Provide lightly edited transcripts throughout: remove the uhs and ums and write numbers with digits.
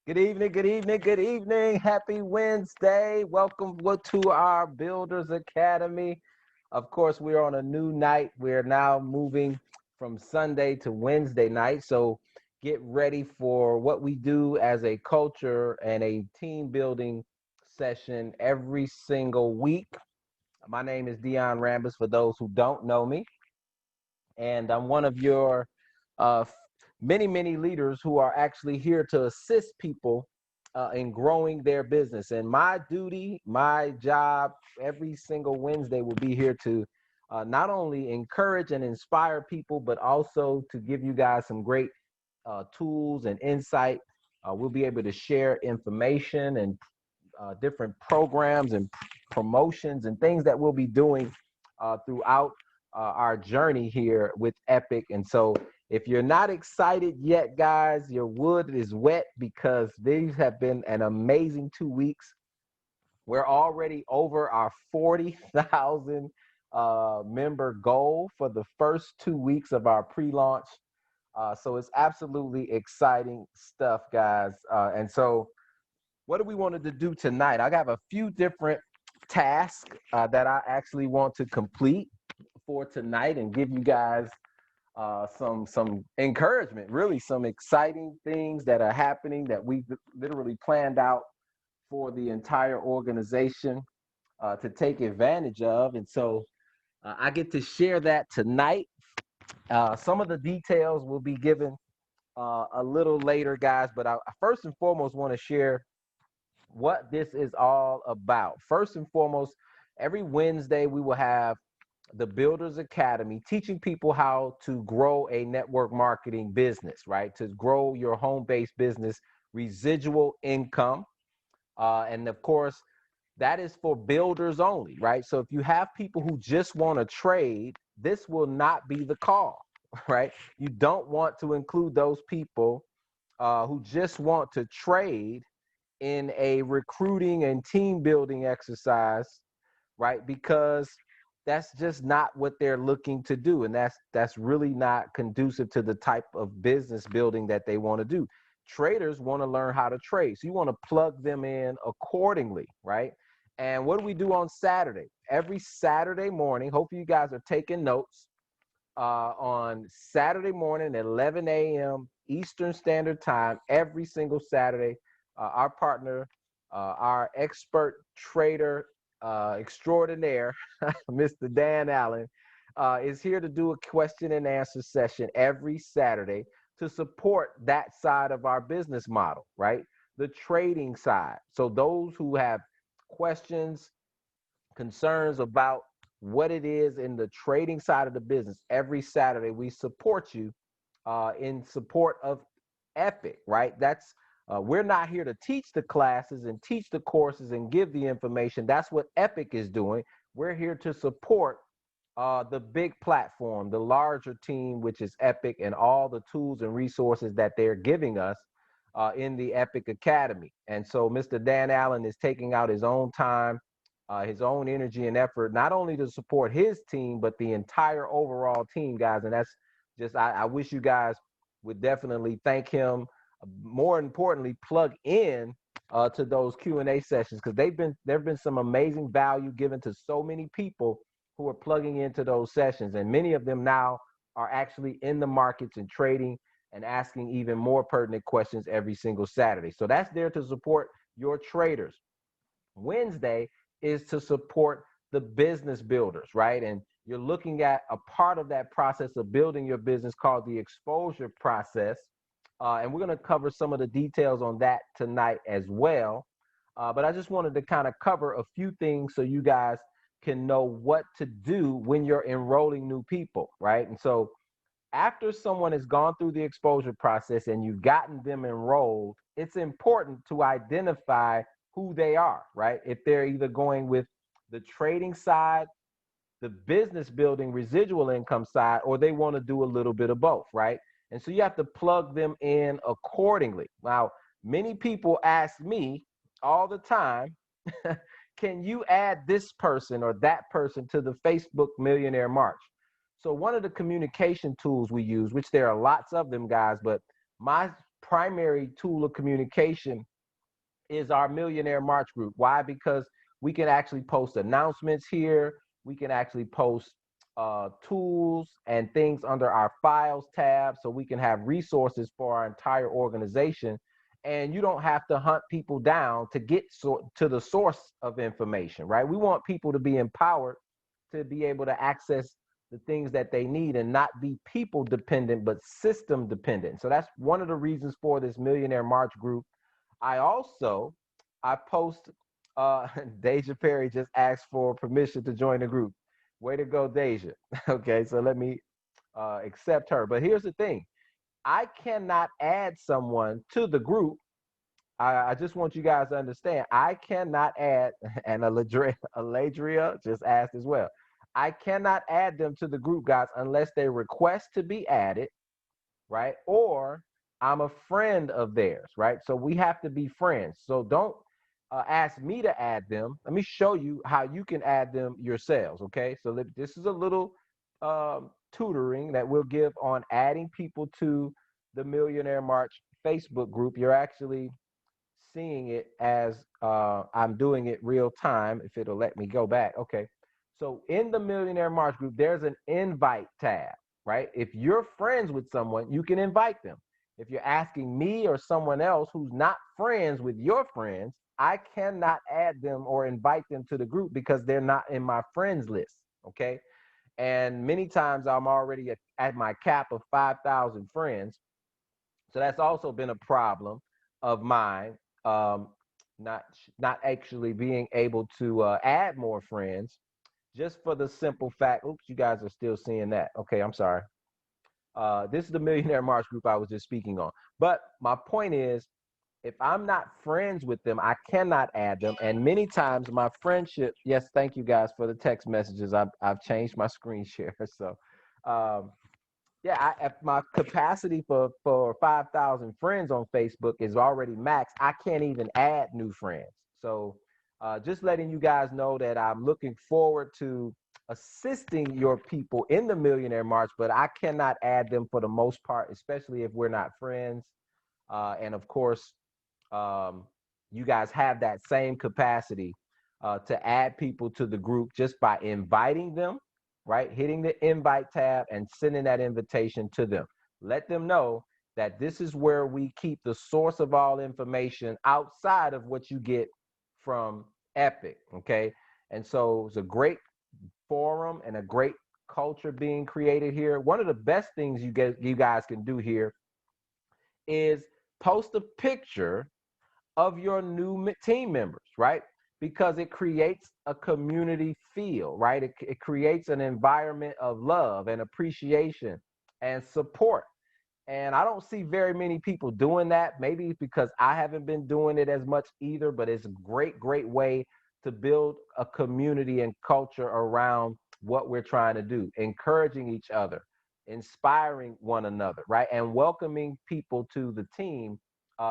Good evening, good evening, good evening. Happy Wednesday. Welcome to our Builders Academy. Of course, we're on a new night. We're now moving from Sunday to Wednesday night. So get ready for what we do as a culture and a team building session every single week. My name is Dion Rambus for those who don't know me. And I'm one of your uh, many leaders who are actually here to assist people in growing their business. And my duty, my job, every single Wednesday will be here to not only encourage and inspire people, but also to give you guys some great tools and insight. We'll be able to share information and different programs and promotions and things that we'll be doing throughout our journey here with Epic. And so, if you're not excited yet, guys, your wood is wet because these have been an amazing 2 weeks. We're already over our 40,000 member goal for the first 2 weeks of our pre-launch. So it's absolutely exciting stuff, guys. And so what do we wanted to do tonight? I got a few different tasks that I actually want to complete for tonight and give you guys some encouragement, really some exciting things that are happening that we literally planned out for the entire organization to take advantage of. And so I get to share that tonight. Some of the details will be given a little later, guys, but I first and foremost want to share what this is all about. First and foremost, every Wednesday we will have the Builders Academy teaching people how to grow a network marketing business, right? To grow your home-based business, residual income. And of course, that is for builders only, right? So if you have people who just want to trade, this will not be the call, right? You don't want to include those people who just want to trade in a recruiting and team building exercise, right? Because that's just not what they're looking to do, and that's really not conducive to the type of business building that they want to do. Traders want to learn how to trade, so you want to plug them in accordingly, right? And what do we do on Saturday? Every Saturday morning, hopefully you guys are taking notes. On Saturday morning at 11 a.m. Eastern Standard Time, every single Saturday, our partner, our expert trader extraordinaire, Mr. Dan Allen, is here to do a question and answer session every Saturday to support that side of our business model, right? The trading side. So those who have questions, concerns about what it is in the trading side of the business, every Saturday we support you in support of Epic, right? That's we're not here to teach the classes and teach the courses and give the information. That's what Epic is doing. We're here to support the big platform, the larger team, which is Epic, and all the tools and resources that they're giving us in the Epic Academy. And so Mr. Dan Allen is taking out his own time, his own energy and effort, not only to support his team, but the entire overall team, guys. And that's just, I wish you guys would definitely thank him. More importantly, plug in to those Q&A sessions, because there have been some amazing value given to so many people who are plugging into those sessions. And many of them now are actually in the markets and trading and asking even more pertinent questions every single Saturday. So that's there to support your traders. Wednesday is to support the business builders, right? And you're looking at a part of that process of building your business called the exposure process. And we're going to cover some of the details on that tonight as well. But I just wanted to kind of cover a few things so you guys can know what to do when you're enrolling new people, right? And so after someone has gone through the exposure process and you've gotten them enrolled, it's important to identify who they are, right? If they're either going with the trading side, the business building residual income side, or they want to do a little bit of both, right? And so you have to plug them in accordingly. Now, many people ask me all the time, can you add this person or that person to the Facebook Millionaire March? So one of the communication tools we use, which there are lots of them, guys, but my primary tool of communication is our Millionaire March group. Why? Because we can actually post announcements here. We can actually post tools and things under our files tab, so we can have resources for our entire organization. And you don't have to hunt people down to get to the source of information, right? We want people to be empowered to be able to access the things that they need and not be people dependent, but system dependent. So that's one of the reasons for this Millionaire March group. I post, Deja Perry just asked for permission to join the group. Way to go, Deja. Okay, so let me accept her. But here's the thing. I cannot add someone to the group. I just want you guys to understand. I cannot add, and Aladria just asked as well. I cannot add them to the group, guys, unless they request to be added, right? Or I'm a friend of theirs, right? So we have to be friends. So don't ask me to add them. Let me show you how you can add them yourselves, okay? So this is a little tutoring that we'll give on adding people to the Millionaire March Facebook group. You're actually seeing it as I'm doing it real time, if it'll let me go back. Okay. So in the Millionaire March group, there's an invite tab, right? If you're friends with someone, you can invite them. If you're asking me or someone else who's not friends with your friends, I cannot add them or invite them to the group because they're not in my friends list, okay? And many times I'm already at my cap of 5,000 friends. So that's also been a problem of mine, um, not actually being able to add more friends, just for the simple fact. Oops, you guys are still seeing that. Okay, I'm sorry. This is the Millionaire March group I was just speaking on. But my point is, if I'm not friends with them, I cannot add them. And many times my friendship, yes, thank you guys for the text messages. I've changed my screen share. So um, yeah, if my capacity for 5,000 friends on Facebook is already maxed, I can't even add new friends. So just letting you guys know that I'm looking forward to assisting your people in the Millionaire March, but I cannot add them for the most part, especially if we're not friends. And of course, um, you guys have that same capacity to add people to the group just by inviting them, right? Hitting the invite tab and sending that invitation to them. Let them know that this is where we keep the source of all information outside of what you get from Epic, okay? And so it's a great forum and a great culture being created here. One of the best things you guys can do here is post a picture of your new team members, right? Because it creates a community feel, right? It creates an environment of love and appreciation and support. And I don't see very many people doing that. Maybe it's because I haven't been doing it as much either, but it's a great, great way to build a community and culture around what we're trying to do, encouraging each other, inspiring one another, right? And welcoming people to the team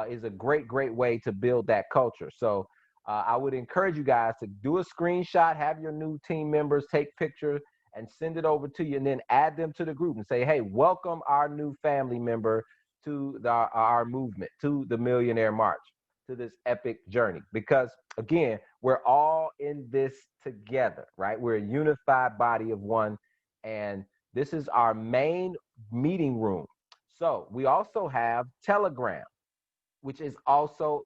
is a great, great way to build that culture. So I would encourage you guys to do a screenshot, have your new team members take pictures and send it over to you, and then add them to the group and say, hey, welcome our new family member to our movement, to the Millionaire March, to this epic journey. Because again, we're all in this together, right? We're a unified body of one, and this is our main meeting room. So we also have Telegram, which is also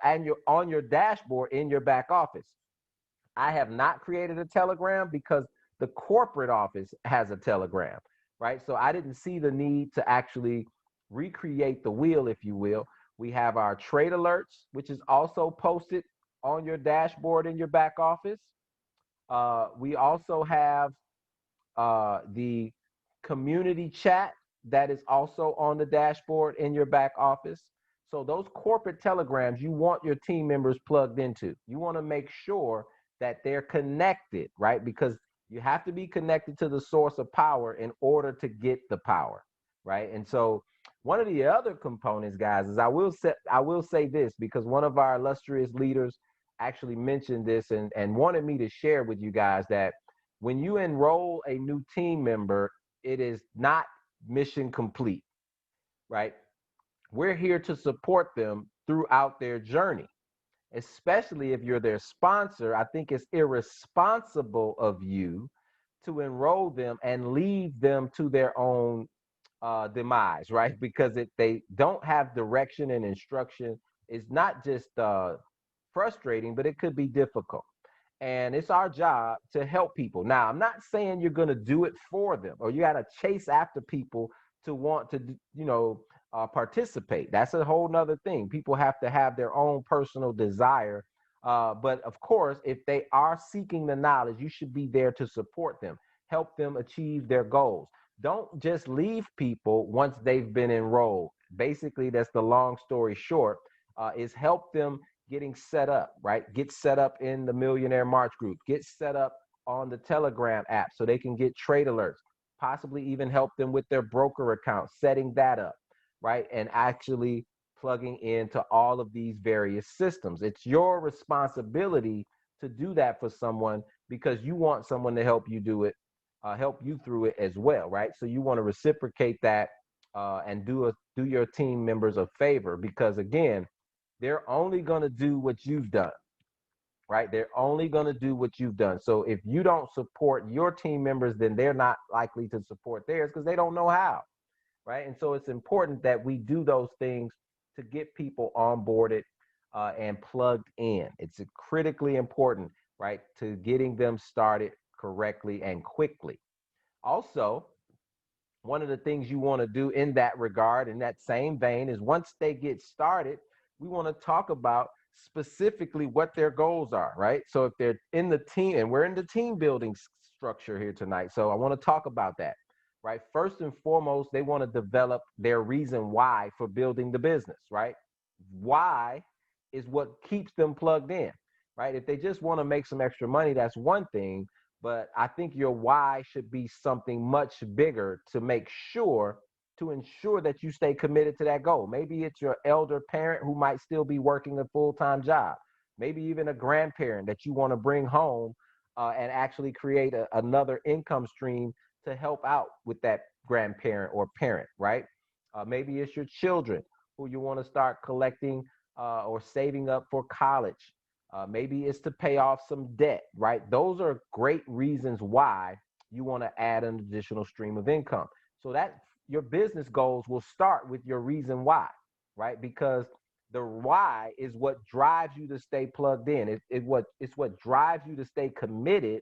and on your dashboard in your back office. I have not created a Telegram because the corporate office has a Telegram, right? So I didn't see the need to actually recreate the wheel, if you will. We have our trade alerts, which is also posted on your dashboard in your back office. We also have the community chat that is also on the dashboard in your back office. So those corporate telegrams, you want your team members plugged into. You want to make sure that they're connected, right? Because you have to be connected to the source of power in order to get the power, right? And so one of the other components, guys, is I will say this, because one of our illustrious leaders actually mentioned this and wanted me to share with you guys that when you enroll a new team member, it is not mission complete, right? We're here to support them throughout their journey, especially if you're their sponsor. I think it's irresponsible of you to enroll them and leave them to their own demise, right? Because if they don't have direction and instruction, it's not just frustrating, but it could be difficult. And it's our job to help people. Now, I'm not saying you're going to do it for them or you got to chase after people to want to, participate. That's a whole nother thing. People have to have their own personal desire. But of course, if they are seeking the knowledge, you should be there to support them, help them achieve their goals. Don't just leave people once they've been enrolled. Basically, that's the long story short, is help them getting set up, right? Get set up in the Millionaire March group, get set up on the Telegram app so they can get trade alerts, possibly even help them with their broker account, setting that up, right? And actually plugging into all of these various systems. It's your responsibility to do that for someone because you want someone to help you do it, help you through it as well, right? So you want to reciprocate that and do your team members a favor because again, they're only going to do what you've done, right? They're only going to do what you've done. So if you don't support your team members, then they're not likely to support theirs because they don't know how, right? And so it's important that we do those things to get people onboarded and plugged in. It's critically important, right, to getting them started correctly and quickly. Also, one of the things you want to do in that regard, in that same vein, is once they get started, we want to talk about specifically what their goals are, right? So if they're in the team, and we're in the team building structure here tonight, so I want to talk about that, right? First and foremost, they want to develop their reason why for building the business, right? Why is what keeps them plugged in, right? If they just want to make some extra money, that's one thing. But I think your why should be something much bigger to ensure that you stay committed to that goal. Maybe it's your elder parent who might still be working a full-time job. Maybe even a grandparent that you want to bring home and actually create another income stream to help out with that grandparent or parent, right? Maybe it's your children who you want to start collecting or saving up for college. Maybe it's to pay off some debt, right? Those are great reasons why you want to add an additional stream of income. So that your business goals will start with your reason why, right? Because the why is what drives you to stay plugged in. It's what drives you to stay committed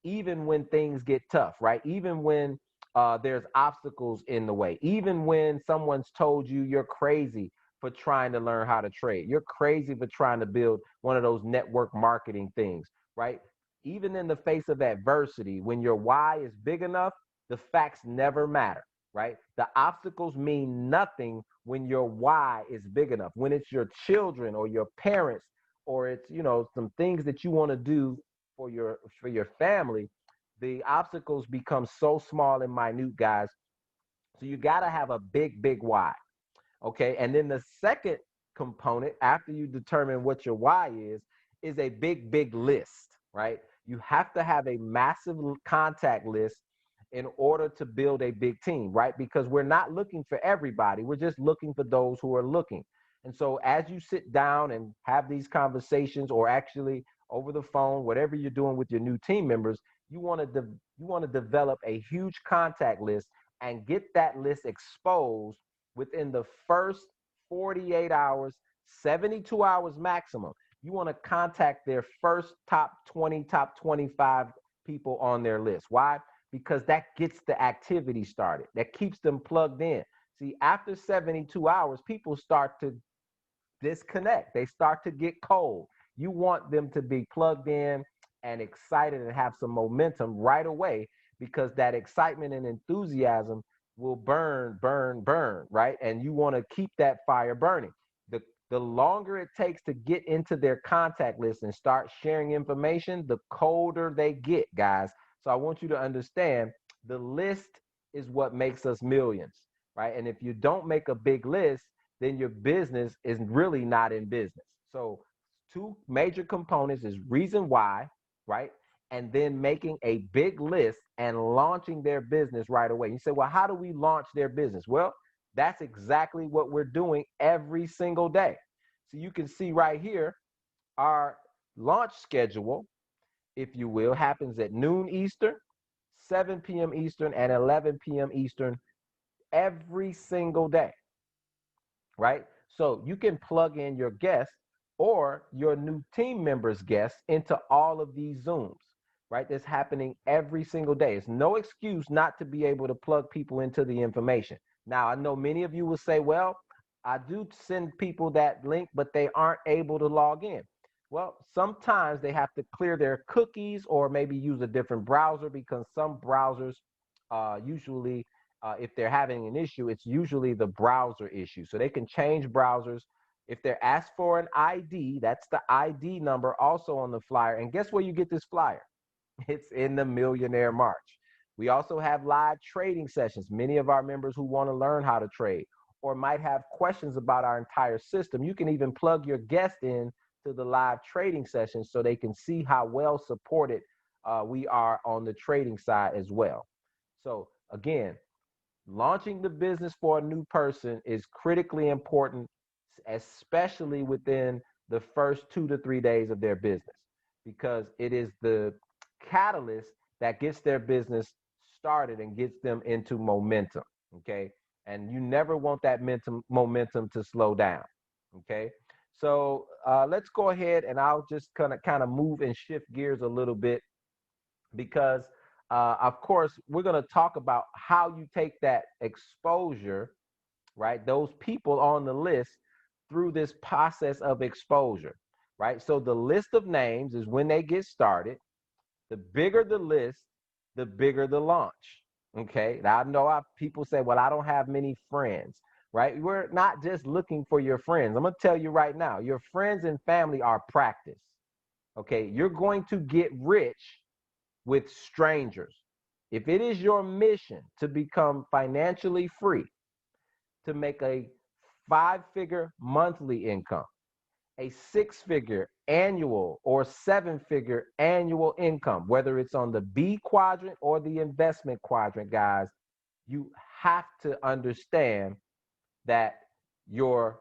even when things get tough, right? Even when there's obstacles in the way, even when someone's told you you're crazy for trying to learn how to trade, you're crazy for trying to build one of those network marketing things, right? Even in the face of adversity, when your why is big enough, the facts never matter, right? The obstacles mean nothing when your why is big enough. When it's your children or your parents, or it's, some things that you want to do for your family, the obstacles become so small and minute, guys. So you got to have a big why. Okay. And then the second component, after you determine what your why is a big list, right? You have to have a massive contact list in order to build a big team, right? Because we're not looking for everybody. We're just looking for those who are looking. And so as you sit down and have these conversations, or actually over the phone, whatever you're doing with your new team members, you want to develop a huge contact list and get that list exposed within the first 48 hours, 72 hours maximum. You want to contact their first top 20, top 25 people on their list. Why? Because that gets the activity started. That keeps them plugged in. See, after 72 hours, people start to disconnect. They start to get cold. You want them to be plugged in and excited and have some momentum right away, because that excitement and enthusiasm will burn, right? And you want to keep that fire burning. The longer it takes to get into their contact list and start sharing information, the colder they get, guys. So I want you to understand, the list is what makes us millions, right? And if you don't make a big list, then your business is really not in business. So two major components is reason why, right? And then making a big list and launching their business right away. You say, well, how do we launch their business? Well, That's exactly what we're doing every single day. So you can see right here, our launch schedule, if you will, happens at noon Eastern, 7 p.m. Eastern, and 11 p.m. Eastern every single day, right? So you can plug in your guests or your new team members' guests into all of these Zooms, right? That's happening every single day. It's no excuse not to be able to plug people into the information. Now, I know many of you will say, well, I do send people that link, but they aren't able to log in. Well, sometimes they have to clear their cookies or maybe use a different browser because some browsers usually if they're having an issue, it's usually the browser issue. So they can change browsers. If they're asked for an ID, that's the ID number also on the flyer. And guess where you get this flyer? It's in the Millionaire March. We also have live trading sessions. Many of our members who want to learn how to trade or might have questions about our entire system, you can even plug your guest in to the live trading sessions so they can see how well supported we are on the trading side as well. So again, launching the business for a new person is critically important, especially within the first 2 to 3 days of their business, because it is the catalyst that gets their business started and gets them into momentum. Okay. And you never want that momentum to slow down. Okay. So let's go ahead and I'll just kind of move and shift gears a little bit because of course we're going to talk about how you take that exposure, right, those people on the list through this process of exposure, right? So the list of names is when they get started. The bigger the list, the bigger the launch. Okay, now I know people say, well, I don't have many friends, right? We're not just looking for your friends. I'm going to tell you right now, your friends and family are practice. Okay, you're going to get rich with strangers. If it is your mission to become financially free, to make a 5-figure monthly income, a 6-figure annual or 7-figure annual income, whether it's on the B quadrant or the investment quadrant, guys, you have to understand that your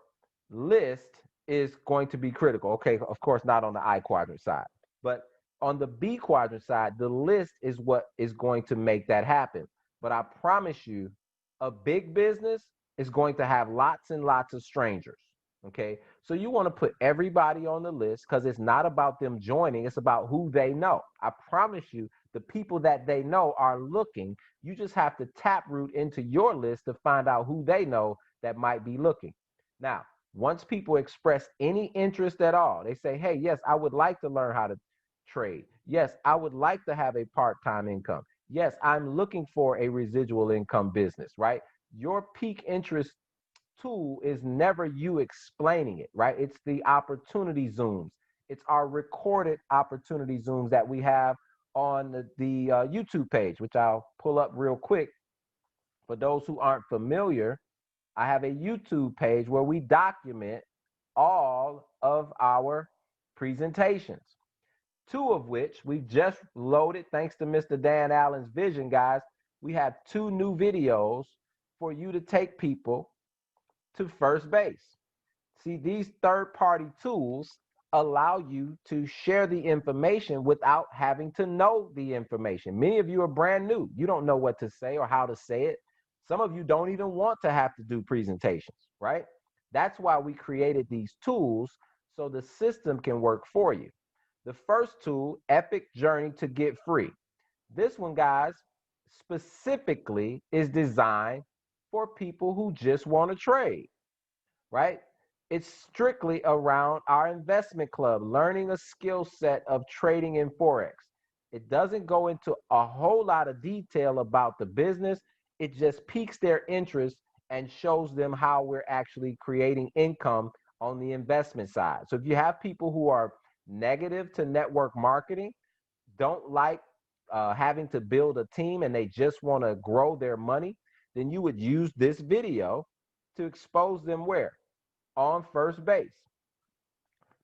list is going to be critical. Okay, of course, not on the I quadrant side, but on the B quadrant side, the list is what is going to make that happen. But I promise you, a big business is going to have lots and lots of strangers. Okay, so you want to put everybody on the list because it's not about them joining, it's about who they know. I promise you, the people that they know are looking. You just have to tap root into your list to find out who they know that might be looking. Now, once people express any interest at all, they say, hey, yes, I would like to learn how to trade. Yes, I would like to have a part-time income. Yes, I'm looking for a residual income business, right? Your peak interest tool is never you explaining it, right? It's the opportunity zooms. It's our recorded opportunity zooms that we have on the YouTube page, which I'll pull up real quick. For those who aren't familiar, I have a YouTube page where we document all of our presentations, two of which we've just loaded thanks to Mr. Dan Allen's vision, guys. We have 2 new videos for you to take people to first base. See, these third-party tools allow you to share the information without having to know the information. Many of you are brand new. You don't know what to say or how to say it. Some of you don't even want to have to do presentations, right? That's why we created these tools so the system can work for you. The first tool, Epic Journey to Get Free. This one, guys, specifically is designed for people who just want to trade, right? It's strictly around our investment club, learning a skill set of trading in Forex. It doesn't go into a whole lot of detail about the business. It just piques their interest and shows them how we're actually creating income on the investment side. So if you have people who are negative to network marketing, don't like having to build a team and they just want to grow their money, then you would use this video to expose them where? On first base.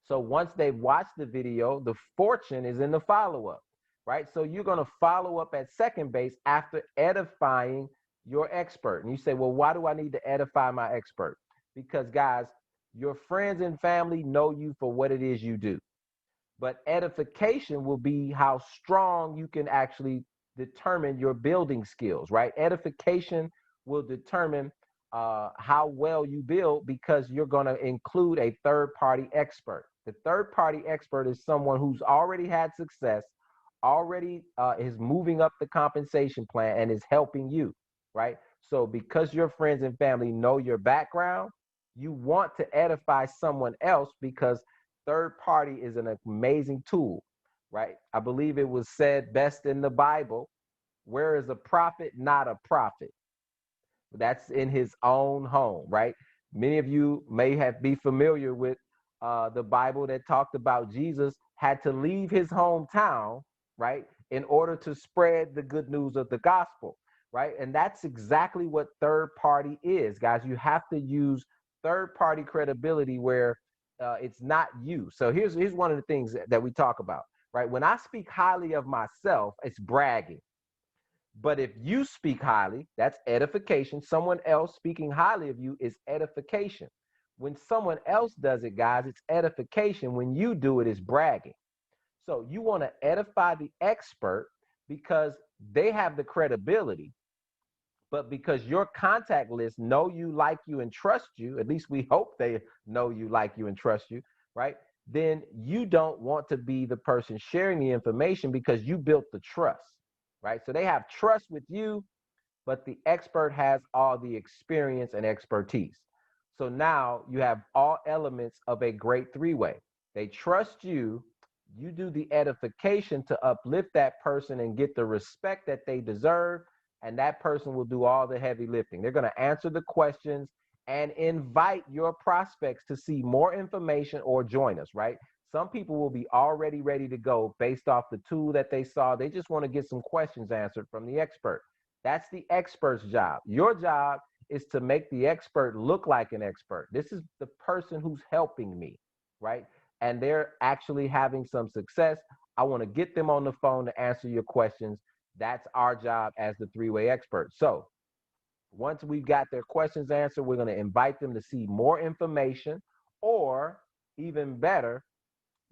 So once they've watched the video, the fortune is in the follow-up, right? So you're going to follow up at second base after edifying your expert. And you say, well, why do I need to edify my expert? Because, guys, your friends and family know you for what it is you do. But edification will be how strong you can actually determine your building skills, right? Edification will determine how well you build because you're going to include a third party expert. The third party expert is someone who's already had success, already is moving up the compensation plan and is helping you, right? So because your friends and family know your background, you want to edify someone else because third party is an amazing tool, right? I believe it was said best in the Bible, where is a prophet not a prophet? That's in his own home, right? Many of you may have be familiar with the Bible that talked about Jesus had to leave his hometown, right, in order to spread the good news of the gospel, right? And that's exactly what third party is, guys. You have to use third party credibility where it's not you. So here's one of the things that we talk about, right? When I speak highly of myself, it's bragging. But if you speak highly, that's edification. Someone else speaking highly of you is edification. When someone else does it, guys, it's edification. When you do it, it's bragging. So you want to edify the expert because they have the credibility, but because your contact list know you, like you, and trust you, at least we hope they know you, like you, and trust you, right? Then you don't want to be the person sharing the information because you built the trust, right? So they have trust with you, but the expert has all the experience and expertise. So now you have all elements of a great three-way. They trust you, you do the edification to uplift that person and get the respect that they deserve, and that person will do all the heavy lifting. They're going to answer the questions and invite your prospects to see more information or join us, right? Some people will be already ready to go based off the tool that they saw. They just want to get some questions answered from the expert. That's the expert's job. Your job is to make the expert look like an expert. This is the person who's helping me, right? And they're actually having some success. I want to get them on the phone to answer your questions. That's our job as the three-way expert. So once we've got their questions answered, we're going to invite them to see more information, or even better,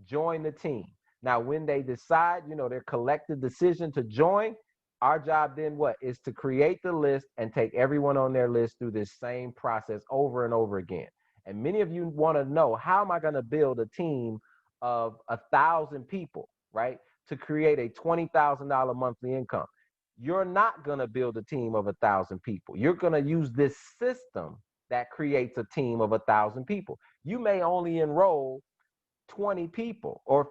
join the team. Now, when they decide, their collective decision to join, our job then what is to create the list and take everyone on their list through this same process over and over again. And many of you want to know, how am I going to build a team of 1,000 people, right, to create a $20,000 monthly income? You're not going to build a team of 1,000 people. You're going to use this system that creates a team of 1,000 people. You may only enroll 20 people or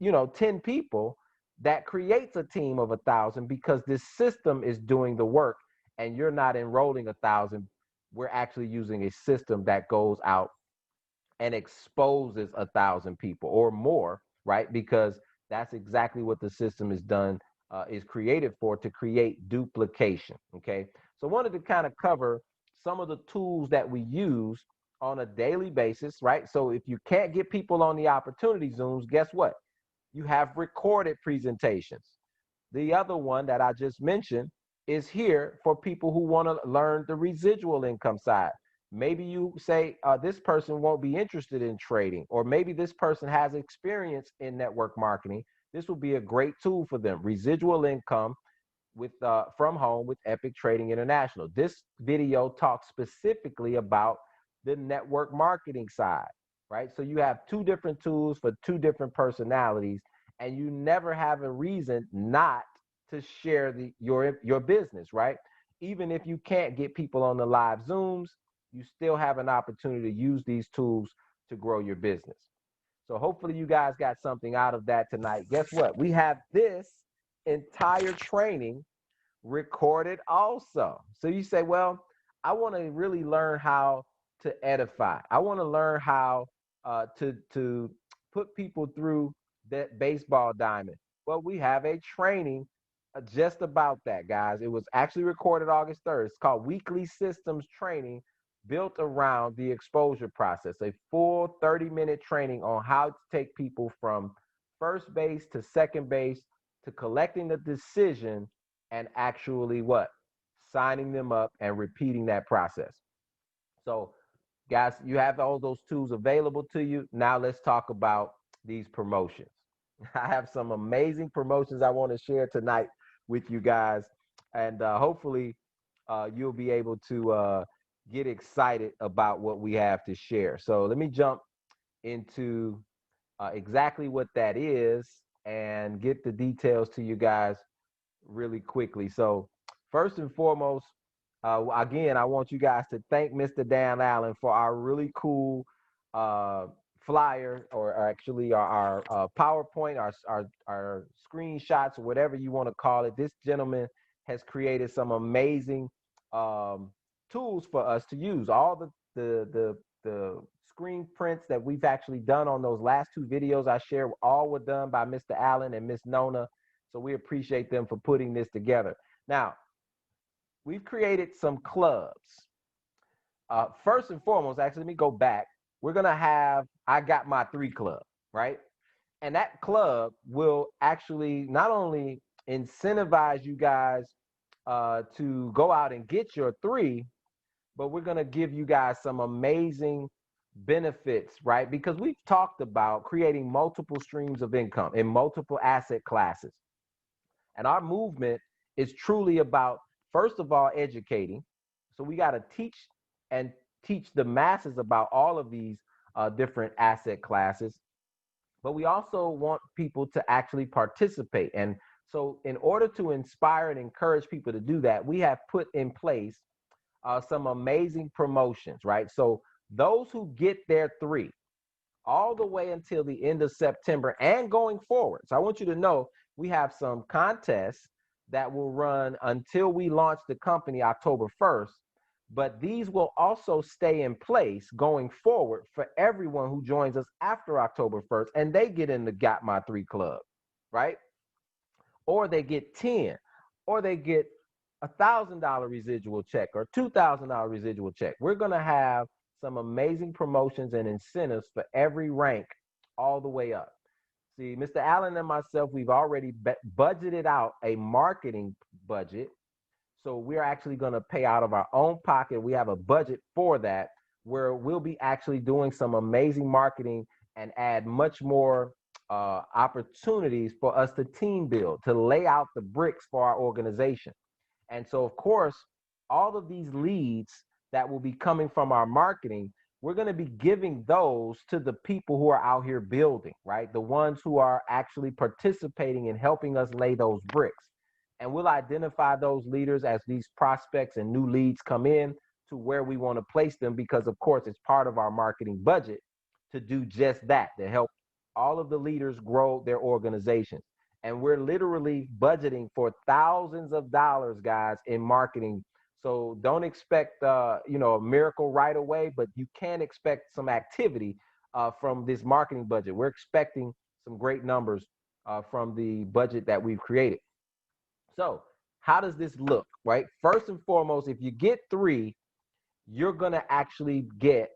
10 people. That creates a team of 1,000 because this system is doing the work, and you're not enrolling 1,000. We're actually using a system that goes out and exposes 1,000 people or more, right? Because that's exactly what the system is done, is created for, to create duplication. Okay, so I wanted to kind of cover some of the tools that we use on a daily basis, right? So if you can't get people on the opportunity Zooms, guess what? You have recorded presentations. The other one that I just mentioned is here for people who want to learn the residual income side. Maybe you say this person won't be interested in trading, or maybe this person has experience in network marketing. This will be a great tool for them. Residual income with from home with Epic Trading International. This video talks specifically about the network marketing side, right? So you have two different tools for two different personalities, and you never have a reason not to share your business, right? Even if you can't get people on the live Zooms, you still have an opportunity to use these tools to grow your business. So hopefully you guys got something out of that tonight. Guess what? We have this entire training recorded also. So you say, well, I want to really learn how to edify. I want to learn how to put people through that baseball diamond. Well, we have a training just about that, guys. It was actually recorded August 3rd. It's called Weekly Systems Training, built around the exposure process, a full 30-minute training on how to take people from first base to second base to collecting the decision and actually what? signing them up, and repeating that process. So, guys, you have all those tools available to you. Now let's talk about these promotions. I have some amazing promotions I want to share tonight with you guys, and hopefully you'll be able to get excited about what we have to share. So let me jump into exactly what that is and get the details to you guys really quickly. So, first and foremost, again, I want you guys to thank Mr. Dan Allen for our really cool uh, flyer, or actually our PowerPoint, our screenshots, or whatever you want to call it. This gentleman has created some amazing um, tools for us to use. All the screen prints that we've actually done on those last two videos I shared, all were done by Mr. Allen and Miss Nona. So we appreciate them for putting this together. Now, we've created some clubs. First and foremost, actually, let me go back. We're going to have I Got My Three Club, right? And that club will actually not only incentivize you guys to go out and get your three, but we're going to give you guys some amazing benefits, right? Because we've talked about creating multiple streams of income in multiple asset classes. And our movement is truly about, first of all, educating. So we got to and teach the masses about all of these different asset classes. But we also want people to actually participate. And so in order to inspire and encourage people to do that, we have put in place some amazing promotions, right? So those who get their three all the way until the end of September and going forward. So I want you to know we have some contests that will run until we launch the company October 1st, but these will also stay in place going forward for everyone who joins us after October 1st, and they get in the Got My Three Club, right? Or they get 10, or they get $1,000 residual check or $2,000 residual check. We're going to have some amazing promotions and incentives for every rank all the way up. See, Mr. Allen and myself, we've already budgeted out a marketing budget. So we're actually going to pay out of our own pocket. We have a budget for that where we'll be actually doing some amazing marketing and add much more opportunities for us to team build, to lay out the bricks for our organization. And so, of course, all of these leads that will be coming from our marketing, we're going to be giving those to the people who are out here building, right? The ones who are actually participating in helping us lay those bricks. And we'll identify those leaders as these prospects and new leads come in to where we want to place them, because, of course, it's part of our marketing budget to do just that, to help all of the leaders grow their organizations. And we're literally budgeting for thousands of dollars, guys, in marketing. So don't expect, a miracle right away, but you can expect some activity from this marketing budget. We're expecting some great numbers from the budget that we've created. So how does this look, right? First and foremost, if you get three, you're going to actually get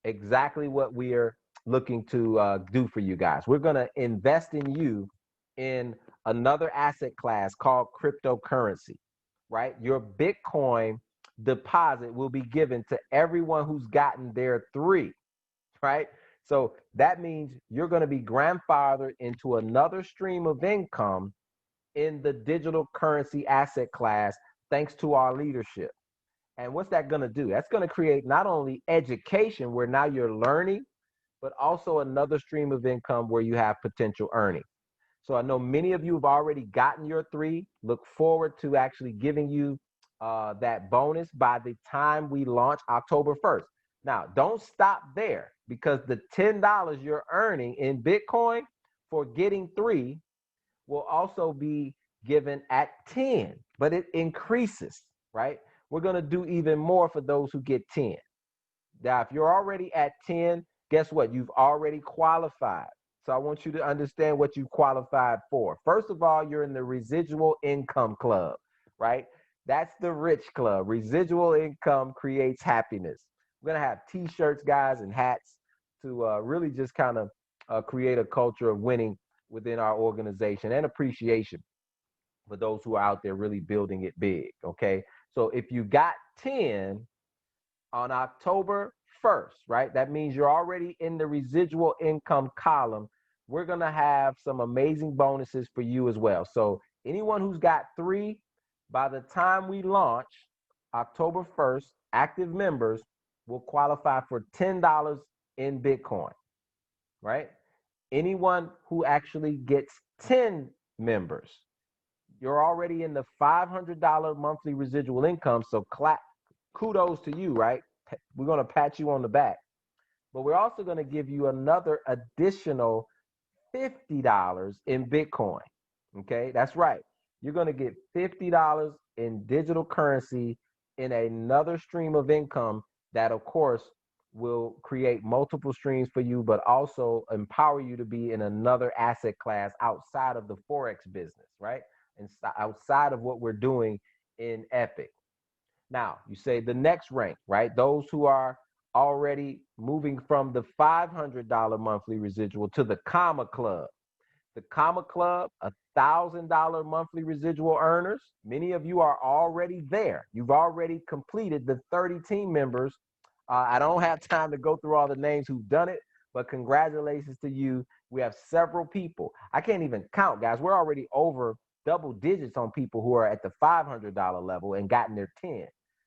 exactly what we are looking to do for you guys. We're going to invest in you in another asset class called cryptocurrency, right? Your Bitcoin deposit will be given to everyone who's gotten their three, right? So that means you're going to be grandfathered into another stream of income in the digital currency asset class, thanks to our leadership. And what's that going to do? That's going to create not only education where now you're learning, but also another stream of income where you have potential earning. So I know many of you have already gotten your three. Look forward to actually giving you that bonus by the time we launch October 1st. Now, don't stop there, because the $10 you're earning in Bitcoin for getting three will also be given at 10, but it increases, right? We're going to do even more for those who get 10. Now, if you're already at 10, guess what? You've already qualified. So I want you to understand what you qualified for. First of all, you're in the residual income club, right? That's the rich club. Residual income creates happiness. We're going to have t-shirts, guys, and hats to really just kind of create a culture of winning within our organization and appreciation for those who are out there really building it big, okay? So if you got 10 on October 1st, right? That means you're already in the residual income column. We're going to have some amazing bonuses for you as well. So anyone who's got 3, by the time we launch October 1st, active members will qualify for $10 in Bitcoin, right? Anyone who actually gets 10 members, you're already in the $500 monthly residual income. So kudos to you, right? We're going to pat you on the back, but we're also going to give you another additional $50 in Bitcoin. Okay, that's right. You're going to get $50 in digital currency in another stream of income that, of course, will create multiple streams for you, but also empower you to be in another asset class outside of the Forex business, right? And outside of what we're doing in Epic. Now, you say the next rank, right? Those who are already moving from the $500 monthly residual to the Comma Club. The Comma Club, $1,000 monthly residual earners. Many of you are already there. You've already completed the 30 team members. I don't have time to go through all the names who've done it, but congratulations to you. We have several people. I can't even count, guys. We're already over double digits on people who are at the $500 level and gotten their 10,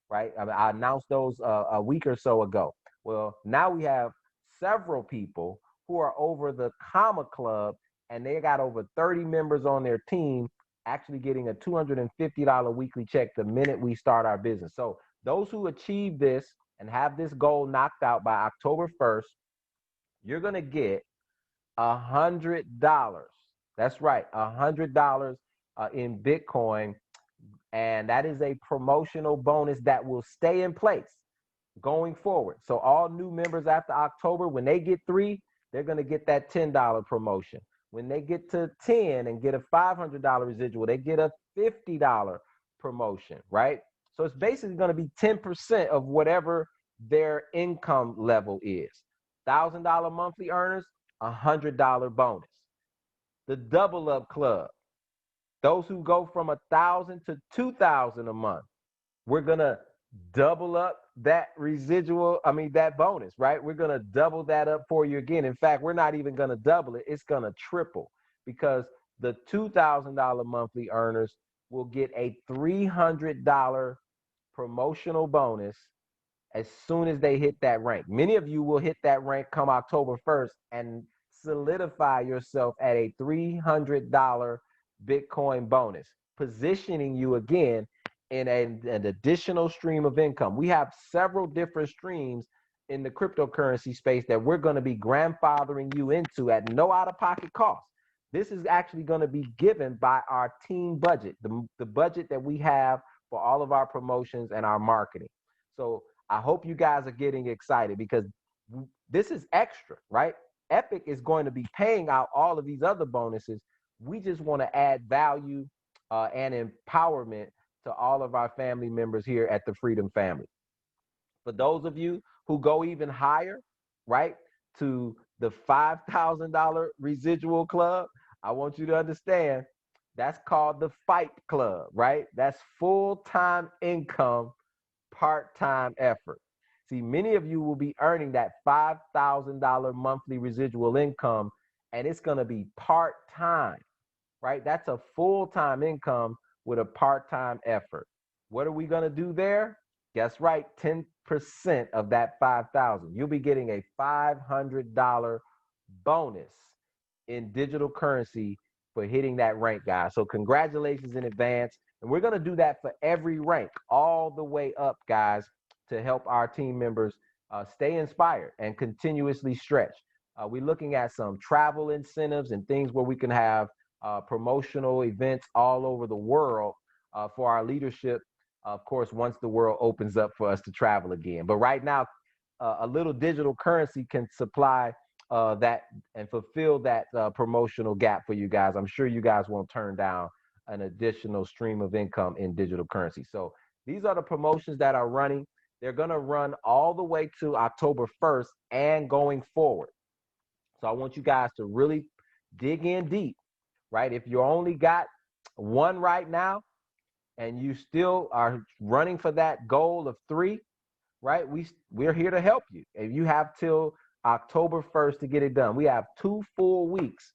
right? I announced those a week or so ago. Well, now we have several people who are over the Comma Club, and they got over 30 members on their team actually getting a $250 weekly check the minute we start our business. So those who achieve this and have this goal knocked out by October 1st, you're going to get $100. That's right, $100 in Bitcoin. And that is a promotional bonus that will stay in place going forward. So all new members after October, when they get 3, they're going to get that $10 promotion. When they get to 10 and get a $500 residual, they get a $50 promotion, right? So it's basically going to be 10% of whatever their income level is. $1,000 monthly earners, $100 bonus. The Double Up Club, those who go from 1,000 to 2,000 a month, we're gonna double up that that bonus, right? We're gonna double that up for you again. In fact, we're not even gonna double it, it's gonna triple, because the $2,000 monthly earners will get a $300 promotional bonus as soon as they hit that rank. Many of you will hit that rank come October 1st and solidify yourself at a $300 Bitcoin bonus, positioning you again in an additional stream of income. We have several different streams in the cryptocurrency space that we're going to be grandfathering you into at no out-of-pocket cost. This is actually going to be given by our team budget, the budget that we have for all of our promotions and our marketing. So I hope you guys are getting excited, because this is extra, right? Epic is going to be paying out all of these other bonuses. We just want to add value and empowerment to all of our family members here at the Freedom Family. For those of you who go even higher, right, to the $5,000 residual club, I want you to understand that's called the Fight Club, right? That's full-time income, part-time effort. See, many of you will be earning that $5,000 monthly residual income, and it's going to be part-time, right? That's a full-time income with a part-time effort. What are we going to do there? Guess right, 10% of that 5,000. You'll be getting a $500 bonus in digital currency for hitting that rank, guys. So congratulations in advance. And we're going to do that for every rank all the way up, guys, to help our team members stay inspired and continuously stretch. We're looking at some travel incentives and things where we can have promotional events all over the world for our leadership, of course, once the world opens up for us to travel again. But right now, a little digital currency can supply that and fulfill that promotional gap for you guys. I'm sure you guys won't turn down an additional stream of income in digital currency. So these are the promotions that are running. They're going to run all the way to October 1st and going forward. So I want you guys to really dig in deep, right? If you only got one right now, and you still are running for that goal of 3, right? We're here to help you. If you have till October 1st to get it done, we have 2 full weeks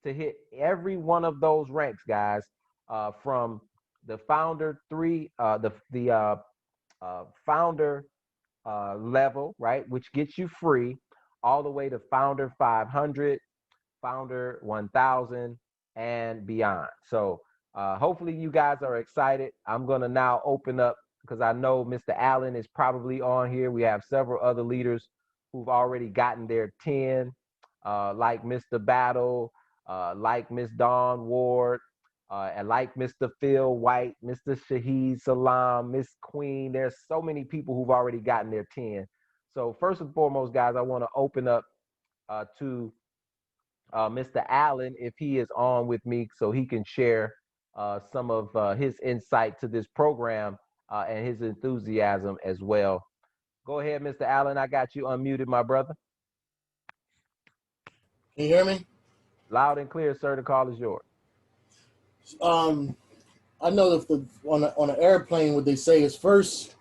to hit every one of those ranks, guys. From the founder 3, the founder level, right, which gets you free, all the way to founder 500, founder 1000, and beyond. So hopefully you guys are excited. I'm going to now open up because I know Mr. Allen is probably on here. We have several other leaders who've already gotten their 10, like Mr. Battle, like Miss Dawn Ward, and like Mr. Phil White, Mr. Shaheed Salam, Miss Queen. There's so many people who've already gotten their 10. So first and foremost, guys, I want to open up to Mr. Allen if he is on with me so he can share some of his insight to this program and his enthusiasm as well. Go ahead, Mr. Allen. I got you unmuted, my brother. Can you hear me? Loud and clear, sir. The call is yours. Um, I know that on an airplane, what they say is first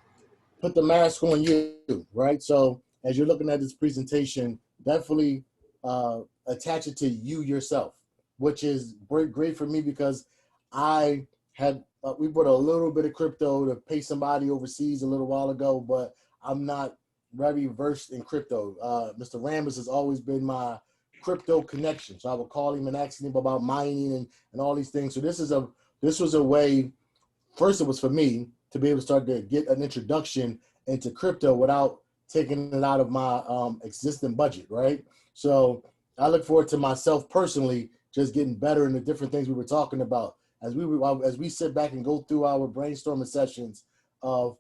put the mask on you, right? So as you're looking at this presentation, definitely attach it to you yourself, which is great for me because I had we bought a little bit of crypto to pay somebody overseas a little while ago, but I'm not very versed in crypto. Mr. Rambis has always been my crypto connection, so I would call him and ask him about mining and all these things. So this was a way. First, it was for me to be able to start to get an introduction into crypto without taking it out of my existing budget, right? So I look forward to myself personally just getting better in the different things we were talking about as we sit back and go through our brainstorming sessions of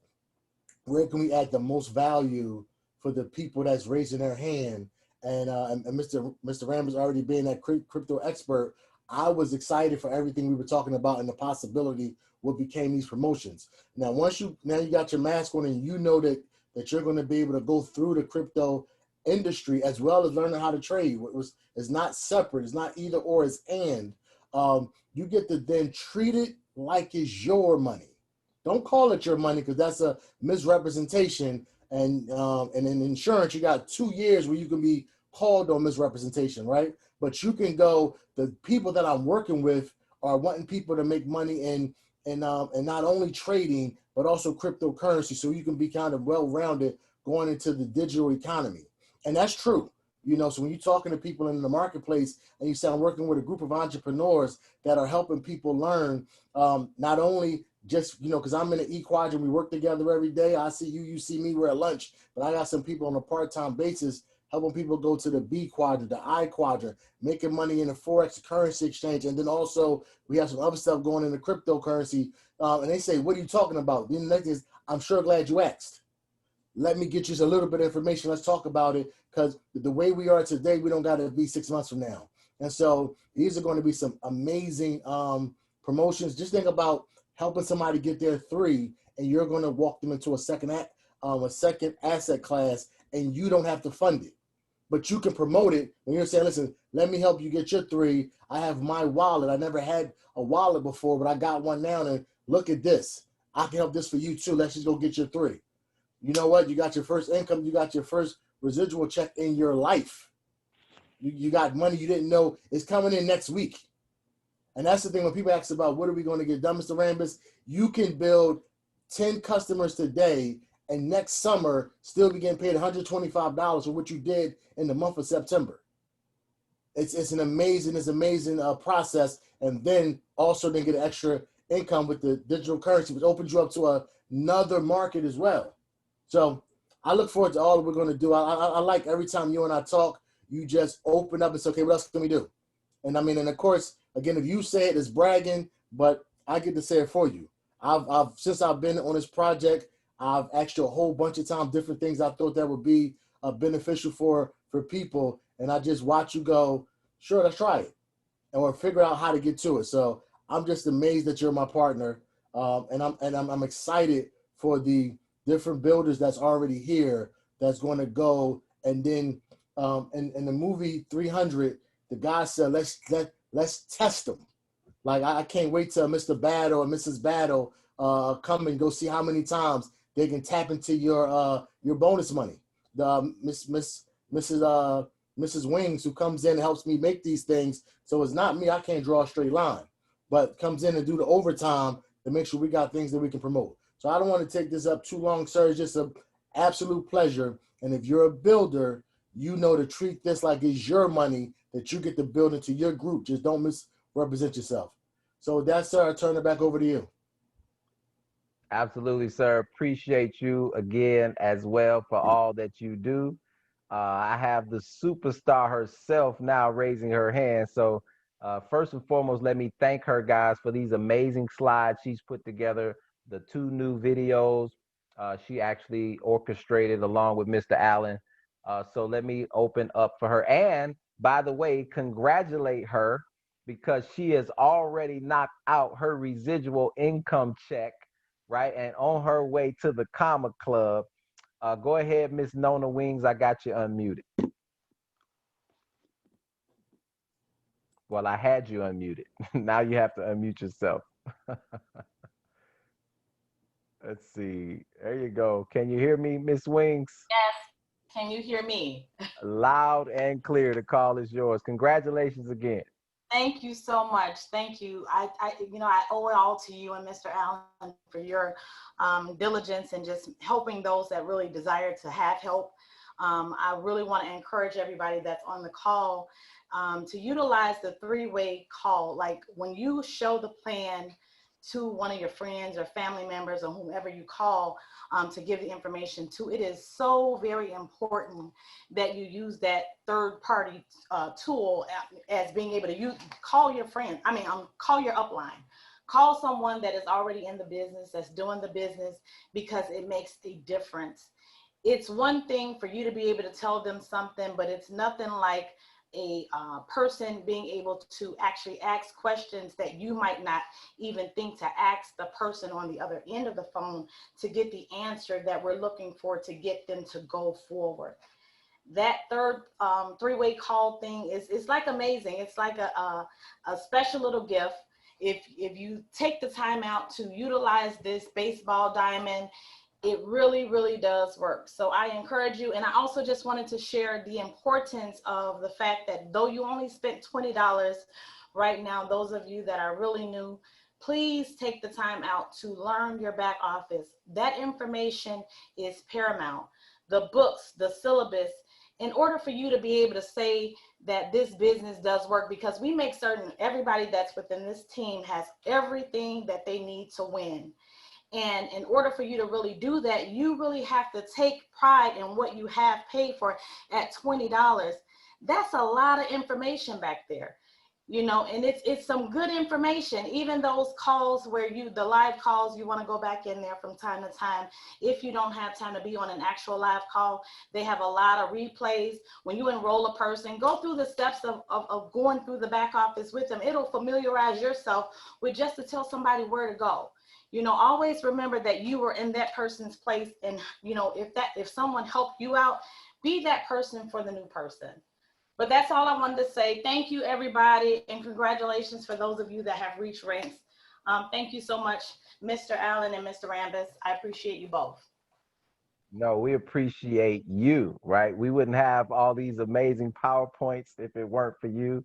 where can we add the most value for the people that's raising their hand. And Mr. Rambis already being that crypto expert, I was excited for everything we were talking about and the possibility what became these promotions. Now, now you got your mask on and you know that you're going to be able to go through the crypto industry as well as learning how to trade. It's not separate. It's not either or. It's and. You get to then treat it like it's your money. Don't call it your money because that's a misrepresentation. And in insurance, you got 2 years where you can be called on misrepresentation, right? But you can go. The people that I'm working with are wanting people to make money in and not only trading but also cryptocurrency, so you can be kind of well-rounded going into the digital economy. And that's true. So when you're talking to people in the marketplace and you say, I'm working with a group of entrepreneurs that are helping people learn, not only just, because I'm in the E quadrant, we work together every day. I see you see me, we're at lunch, but I got some people on a part-time basis helping people go to the B quadrant, the I quadrant, making money in the Forex currency exchange. And then also we have some other stuff going in the cryptocurrency. And they say, what are you talking about? The next is, I'm sure glad you asked. Let me get you a little bit of information. Let's talk about it, because the way we are today, we don't got to be 6 months from now. And so these are going to be some amazing promotions. Just think about helping somebody get their 3, and you're going to walk them into a second asset class, and you don't have to fund it. But you can promote it when you're saying, listen, let me help you get your 3. I have my wallet. I never had a wallet before, but I got one now, and look at this. I can help this for you too. Let's just go get your 3. You know what? You got your first income. You got your first residual check in your life. You got money you didn't know is coming in next week. And that's the thing when people ask about what are we going to get done, Mr. Rambis, you can build 10 customers today and next summer still be getting paid $125 for what you did in the month of September. It's an amazing process, and then also then get an extra income with the digital currency, which opens you up to another market as well. So I look forward to all that we're going to do. I like every time you and I talk, you just open up and say, okay, what else can we do? And I mean, and of course, again, if you say it, it's bragging, but I get to say it for you. Since I've been on this project, I've asked you a whole bunch of times different things I thought that would be beneficial for people, and I just watch you go, sure, let's try it, and we'll figure out how to get to it. So I'm just amazed that you're my partner, and I'm excited for the different builders that's already here that's going to go. And then in the movie 300, the guy said, let's test them. Like, I can't wait till Mr. Battle and Mrs. Battle come and go see how many times they can tap into your bonus money. The Mrs. Wings, who comes in and helps me make these things. So it's not me. I can't draw a straight line, but comes in and do the overtime to make sure we got things that we can promote. So I don't want to take this up too long, sir. It's just an absolute pleasure. And if you're a builder, you know to treat this like it's your money that you get to build into your group. Just don't misrepresent yourself. So with that, sir, I turn it back over to you. Absolutely, sir. Appreciate you again as well for all that you do. I have the superstar herself now raising her hand. So, first and foremost, let me thank her, guys, for these amazing slides she's put together, the 2 new videos she actually orchestrated along with Mr. Allen. So, let me open up for her. And by the way, congratulate her because she has already knocked out her residual income check, right? And on her way to the Comma Club. Go ahead, Miss Nona Wings. I got you unmuted. Well, I had you unmuted. Now you have to unmute yourself. Let's see. There you go. Can you hear me, Miss Wings? Yes. Can you hear me? Loud and clear. The call is yours. Congratulations again. Thank you so much. Thank you. I owe it all to you and Mr. Allen for your diligence and just helping those that really desire to have help. I really want to encourage everybody that's on the call to utilize the 3-way call. Like when you show the plan to one of your friends or family members or whomever you call to give the information to, it is so very important that you use that third-party tool as being able to call your friend. Call your upline. Call someone that is already in the business, that's doing the business, because it makes a difference. It's one thing for you to be able to tell them something, but it's nothing like a person being able to actually ask questions that you might not even think to ask the person on the other end of the phone to get the answer that we're looking for to get them to go forward. That third 3-way call thing is like amazing. It's like a special little gift. If you take the time out to utilize this baseball diamond, it really, really does work. So I encourage you. And I also just wanted to share the importance of the fact that though you only spent $20 right now, those of you that are really new, please take the time out to learn your back office. That information is paramount. The books, the syllabus, in order for you to be able to say that this business does work, because we make certain everybody that's within this team has everything that they need to win. And in order for you to really do that, you really have to take pride in what you have paid for at $20. That's a lot of information back there, and it's some good information. Even those calls where the live calls, you want to go back in there from time to time. If you don't have time to be on an actual live call, they have a lot of replays. When you enroll a person, go through the steps of going through the back office with them. It'll familiarize yourself with just to tell somebody where to go. Always remember that you were in that person's place. And, if someone helped you out, be that person for the new person. But that's all I wanted to say. Thank you, everybody. And congratulations for those of you that have reached ranks. Thank you so much, Mr. Allen and Mr. Rambis. I appreciate you both. No, we appreciate you, right? We wouldn't have all these amazing PowerPoints if it weren't for you.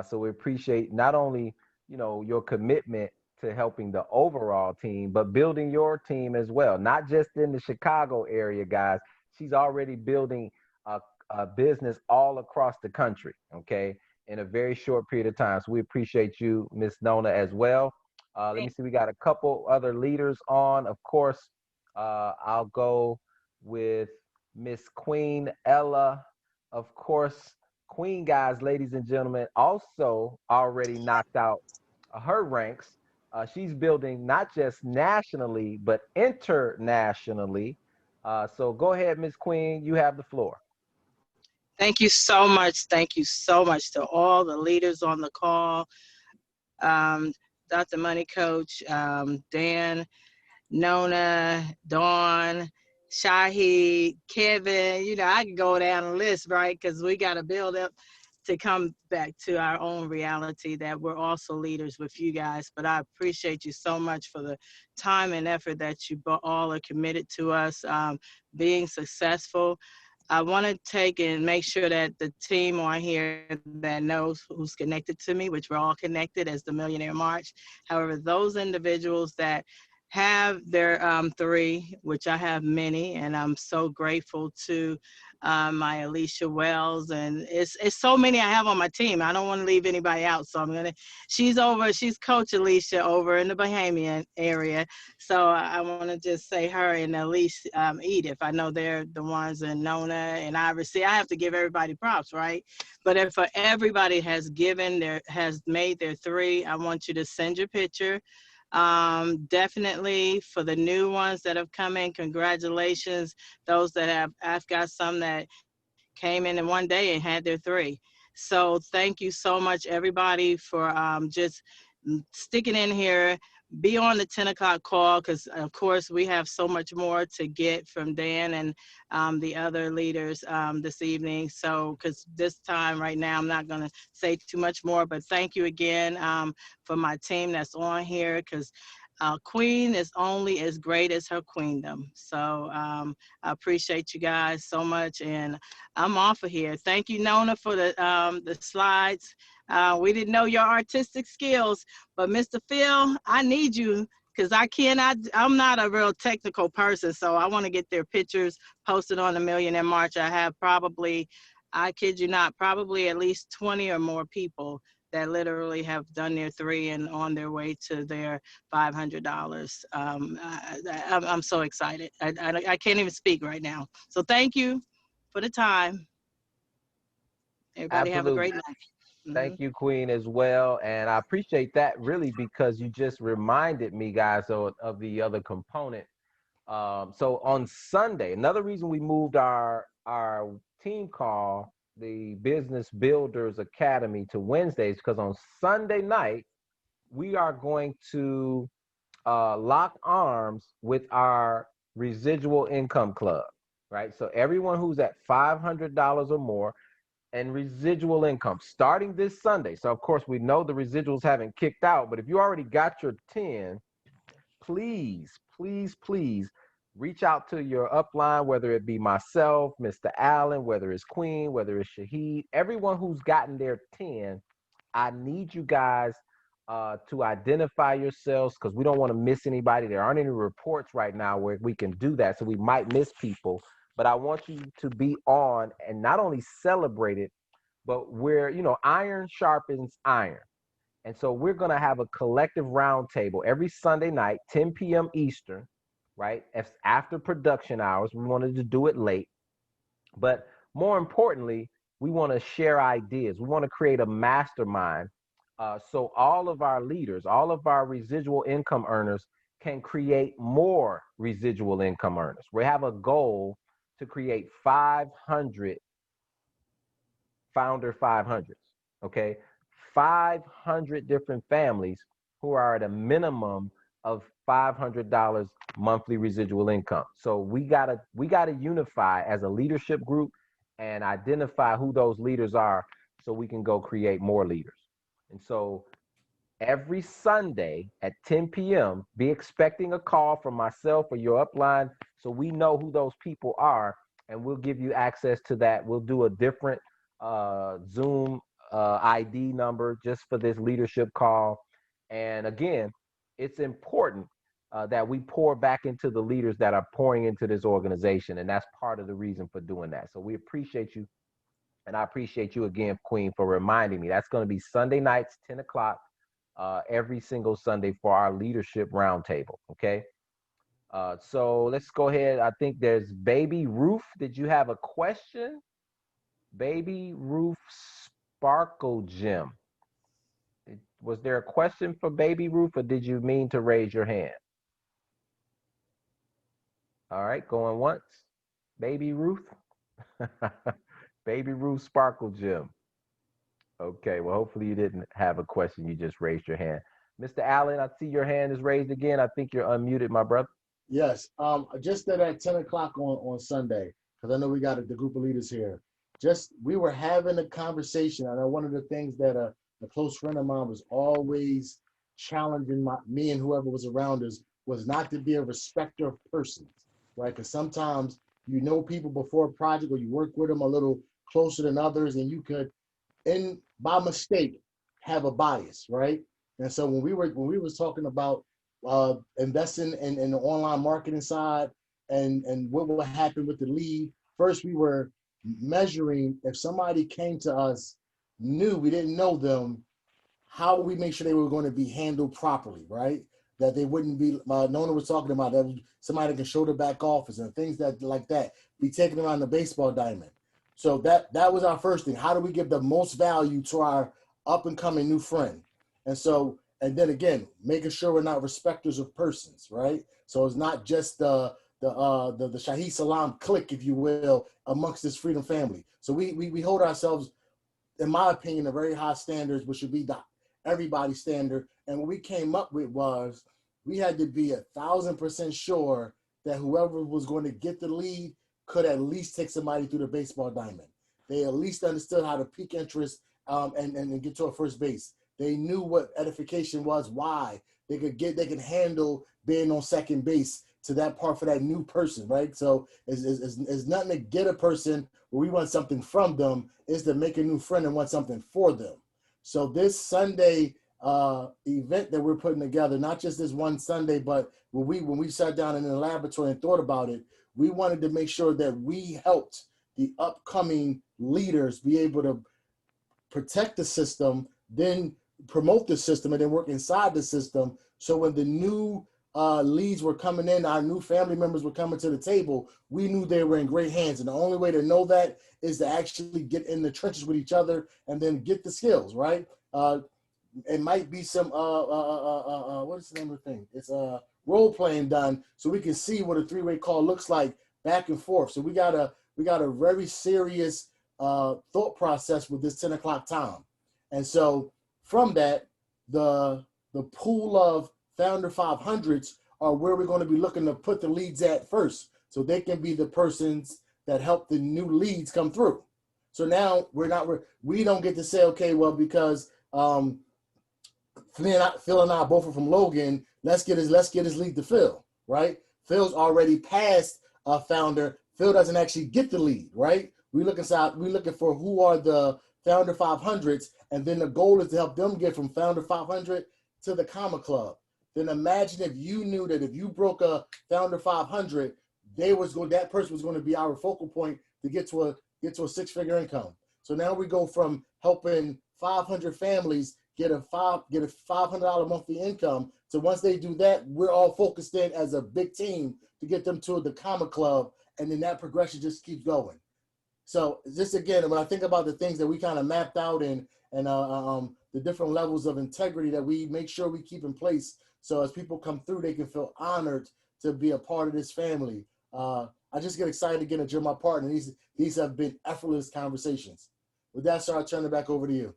So we appreciate not only, your commitment to helping the overall team, but building your team as well, not just in the Chicago area, guys. She's already building a business all across the country, okay, in a very short period of time. So we appreciate you, Miss Nona, as well. Let me see, we got a couple other leaders on. Of course, I'll go with Miss Queen Ella. Of course, Queen, guys, ladies and gentlemen, also already knocked out her ranks. She's building not just nationally, but internationally. So go ahead, Miss Queen. You have the floor. Thank you so much. Thank you so much to all the leaders on the call. Dr. Money Coach, Dan, Nona, Dawn, Shahid, Kevin. I can go down the list, right? Because we got to build up to come back to our own reality that we're also leaders with you guys. But I appreciate you so much for the time and effort that you all are committed to us being successful. I want to take and make sure that the team on here that knows who's connected to me, which we're all connected as the Millionaire March. However, those individuals that have their three, which I have many, and I'm so grateful to my Alicia Wells, and it's so many I have on my team. I don't want to leave anybody out, so she's Coach Alicia over in the Bahamian area. So I want to just say her and Elise Edith. I know they're the ones, and Nona and Iris. See, I have to give everybody props, right? But if everybody has made their three, I want you to send your picture. Definitely for the new ones that have come in, congratulations. Those that I've got some that came in one day and had their three. So thank you so much, everybody, for just sticking in here. Be on the 10 o'clock call because, of course, we have so much more to get from Dan and the other leaders this evening. So because this time right now, I'm not going to say too much more, but thank you again for my team that's on here because queen is only as great as her queendom. So I appreciate you guys so much, and I'm off of here. Thank you, Nona, for the slides. We didn't know your artistic skills, but Mr. Phil, I need you because I'm not a real technical person, so I want to get their pictures posted on the Millionaire March. I have probably, I kid you not, probably at least 20 or more people that literally have done their three and on their way to their $500. I'm so excited. I can't even speak right now. So thank you for the time. Everybody have a Absolutely. great night. Thank you, Queen, as well. And I appreciate that really because you just reminded me, guys, of the other component. So on Sunday, another reason we moved our team call, the Business Builders Academy, to Wednesdays, because on Sunday night, we are going to lock arms with our residual income club, right? So everyone who's at $500 or more and residual income starting this Sunday. So of course we know the residuals haven't kicked out, but if you already got your 10, please, please, please reach out to your upline, whether it be myself, Mr. Allen, whether it's Queen, whether it's Shahid, everyone who's gotten their 10, I need you guys to identify yourselves because we don't want to miss anybody. There aren't any reports right now where we can do that, so we might miss people. But I want you to be on and not only celebrate it, but iron sharpens iron. And so we're going to have a collective roundtable every Sunday night, 10 p.m. Eastern, right? After production hours. We wanted to do it late. But more importantly, we want to share ideas. We want to create a mastermind. So all of our leaders, all of our residual income earners can create more residual income earners. We have a goal to create 500 founder 500s, okay? 500 different families who are at a minimum of $500 monthly residual income. So we gotta unify as a leadership group and identify who those leaders are so we can go create more leaders. And so every Sunday at 10 p.m., be expecting a call from myself or your upline so we know who those people are, and we'll give you access to that. We'll do a different Zoom ID number just for this leadership call. And again, it's important that we pour back into the leaders that are pouring into this organization, and that's part of the reason for doing that. So we appreciate you, and I appreciate you again, Queen, for reminding me. That's going to be Sunday nights, 10 o'clock, every single Sunday for our leadership roundtable, okay? So let's go ahead. I think there's Baby Ruth. Did you have a question? Baby Ruth Sparkle Gem. Was there a question for Baby Ruth, or did you mean to raise your hand? All right, going once. Baby Ruth. Baby Ruth Sparkle Gem. Okay, well, hopefully you didn't have a question. You just raised your hand. Mr. Allen, I see your hand is raised again. I think you're unmuted, my brother. Yes. Just at 10 o'clock on Sunday, because I know we got the group of leaders here. just we were having a conversation. I know one of the things that a close friend of mine was always challenging me and whoever was around us was not to be a respecter of persons, right? Because sometimes you know people before a project or you work with them a little closer than others, and you could, in by mistake, have a bias, right? And so when we was talking about investing in the online marketing side and what will happen with the lead, first we were measuring if somebody came to us new, we didn't know them, how do we make sure they were going to be handled properly, right? That they wouldn't be, Nona was talking about, that somebody that can show the back office and things that like that, be taken around the baseball diamond. So that was our first thing. How do we give the most value to our up and coming new friend? And so, and then again, making sure we're not respecters of persons, right? So it's not just the Shahi Salam clique, if you will, amongst this freedom family. So we hold ourselves, in my opinion, a very high standards, which should be the everybody's standard. And what we came up with was we had to be 1,000% sure that whoever was going to get the lead could at least take somebody through the baseball diamond. They at least understood how to pique interest and get to a first base. They knew what edification was, why they could handle being on second base to that part for that new person, right? So it's nothing to get a person where we want something from them, is to make a new friend and want something for them. So this Sunday event that we're putting together, not just this one Sunday, but when we sat down in the laboratory and thought about it, we wanted to make sure that we helped the upcoming leaders be able to protect the system, then promote the system, and then work inside the system. So when the new leads were coming in, our new family members were coming to the table, we knew they were in great hands. And the only way to know that is to actually get in the trenches with each other and then get the skills, right? It might be some, what is the name of the thing? It's role playing done so we can see what a three-way call looks like back and forth. So we got a very serious thought process with this 10 o'clock time. And so from that, the pool of Founder 500s are where we're going to be looking to put the leads at first, so they can be the persons that help the new leads come through. So now we don't get to say, okay, well, because Phil and I both are from Logan, let's get his lead to Phil, right? Phil's already passed a founder. Phil doesn't actually get the lead, right? We're looking for who are the Founder 500s, and then the goal is to help them get from Founder 500 to the Comma Club. Then imagine if you knew that if you broke a Founder 500, that person was going to be our focal point to get to a six-figure income. So now we go from helping 500 families get a $500 monthly income. So once they do that, we're all focused in as a big team to get them to the Comma Club, and then that progression just keeps going. So just again, when I think about the things that we kind of mapped out and the different levels of integrity that we make sure we keep in place, so as people come through, they can feel honored to be a part of this family. I just get excited again to join my partner. These have been effortless conversations. With that, sir, I'll turn it back over to you.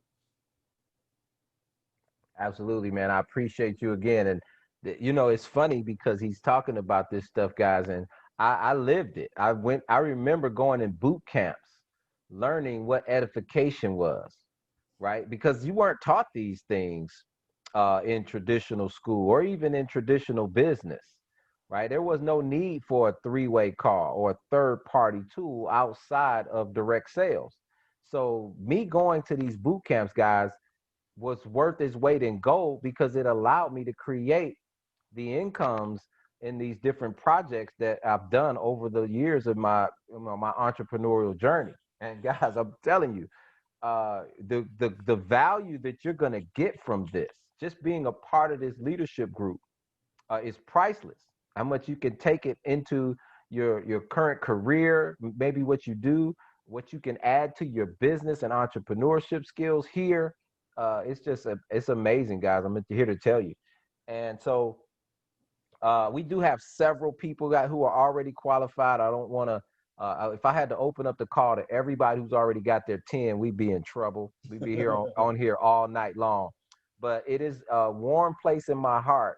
Absolutely, man. I appreciate you again. And it's funny because he's talking about this stuff, guys, and I lived it. I remember going in boot camps, learning what edification was, right? Because you weren't taught these things in traditional school or even in traditional business, right? There was no need for a three-way call or a third-party tool outside of direct sales. So me going to these boot camps, guys, was worth its weight in gold because it allowed me to create the incomes in these different projects that I've done over the years of my entrepreneurial journey. And guys, I'm telling you, the value that you're going to get from this, just being a part of this leadership group, is priceless. How much you can take it into your current career, maybe what you do, what you can add to your business and entrepreneurship skills here. It's amazing, guys. I'm here to tell you. And so we do have several people who are already qualified. I don't want to, if I had to open up the call to everybody who's already got their 10, we'd be in trouble. We'd be here on here all night long. But it is a warm place in my heart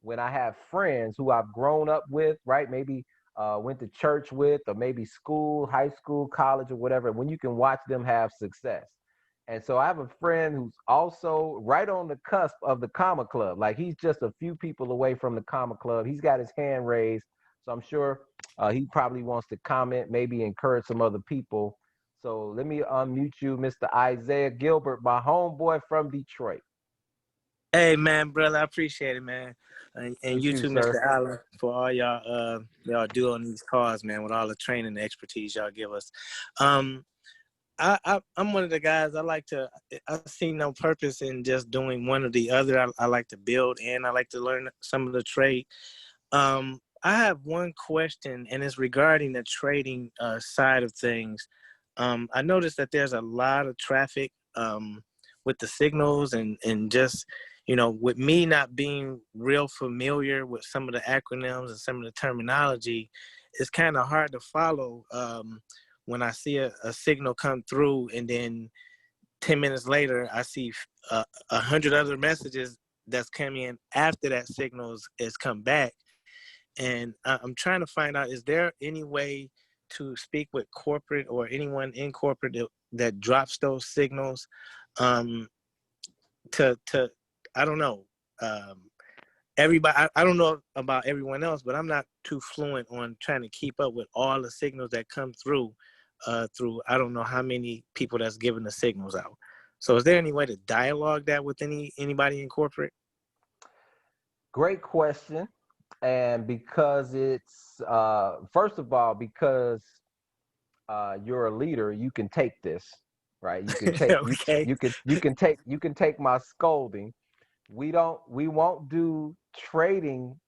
when I have friends who I've grown up with, right? Maybe went to church with, or maybe school, high school, college, or whatever, when you can watch them have success. And so I have a friend who's also right on the cusp of the Comma Club. Like he's just a few people away from the Comma Club. He's got his hand raised. So I'm sure he probably wants to comment, maybe encourage some other people. So let me unmute you, Mr. Isaiah Gilbert, my homeboy from Detroit. Hey man, brother, I appreciate it, man. And you You, too, sir. Mr. Allen, for all y'all do on these calls, man, with all the training and expertise y'all give us. I'm one of the guys. I see no purpose in just doing one or the other. I like to build and I like to learn some of the trade. I have one question, and it's regarding the trading side of things. I noticed that there's a lot of traffic with the signals and just, with me not being real familiar with some of the acronyms and some of the terminology, it's kind of hard to follow when I see a signal come through and then 10 minutes later, I see 100 other messages that's coming in after that signal is come back. And I'm trying to find out, is there any way to speak with corporate or anyone in corporate that drops those signals to I don't know. Everybody, I don't know about everyone else, but I'm not too fluent on trying to keep up with all the signals that come through I don't know how many people that's giving the signals out. So is there any way to dialogue that with anybody in corporate? Great question. And because it's first of all, because you're a leader, you can take this, right? You can take Okay. you can take my scolding. We won't do trading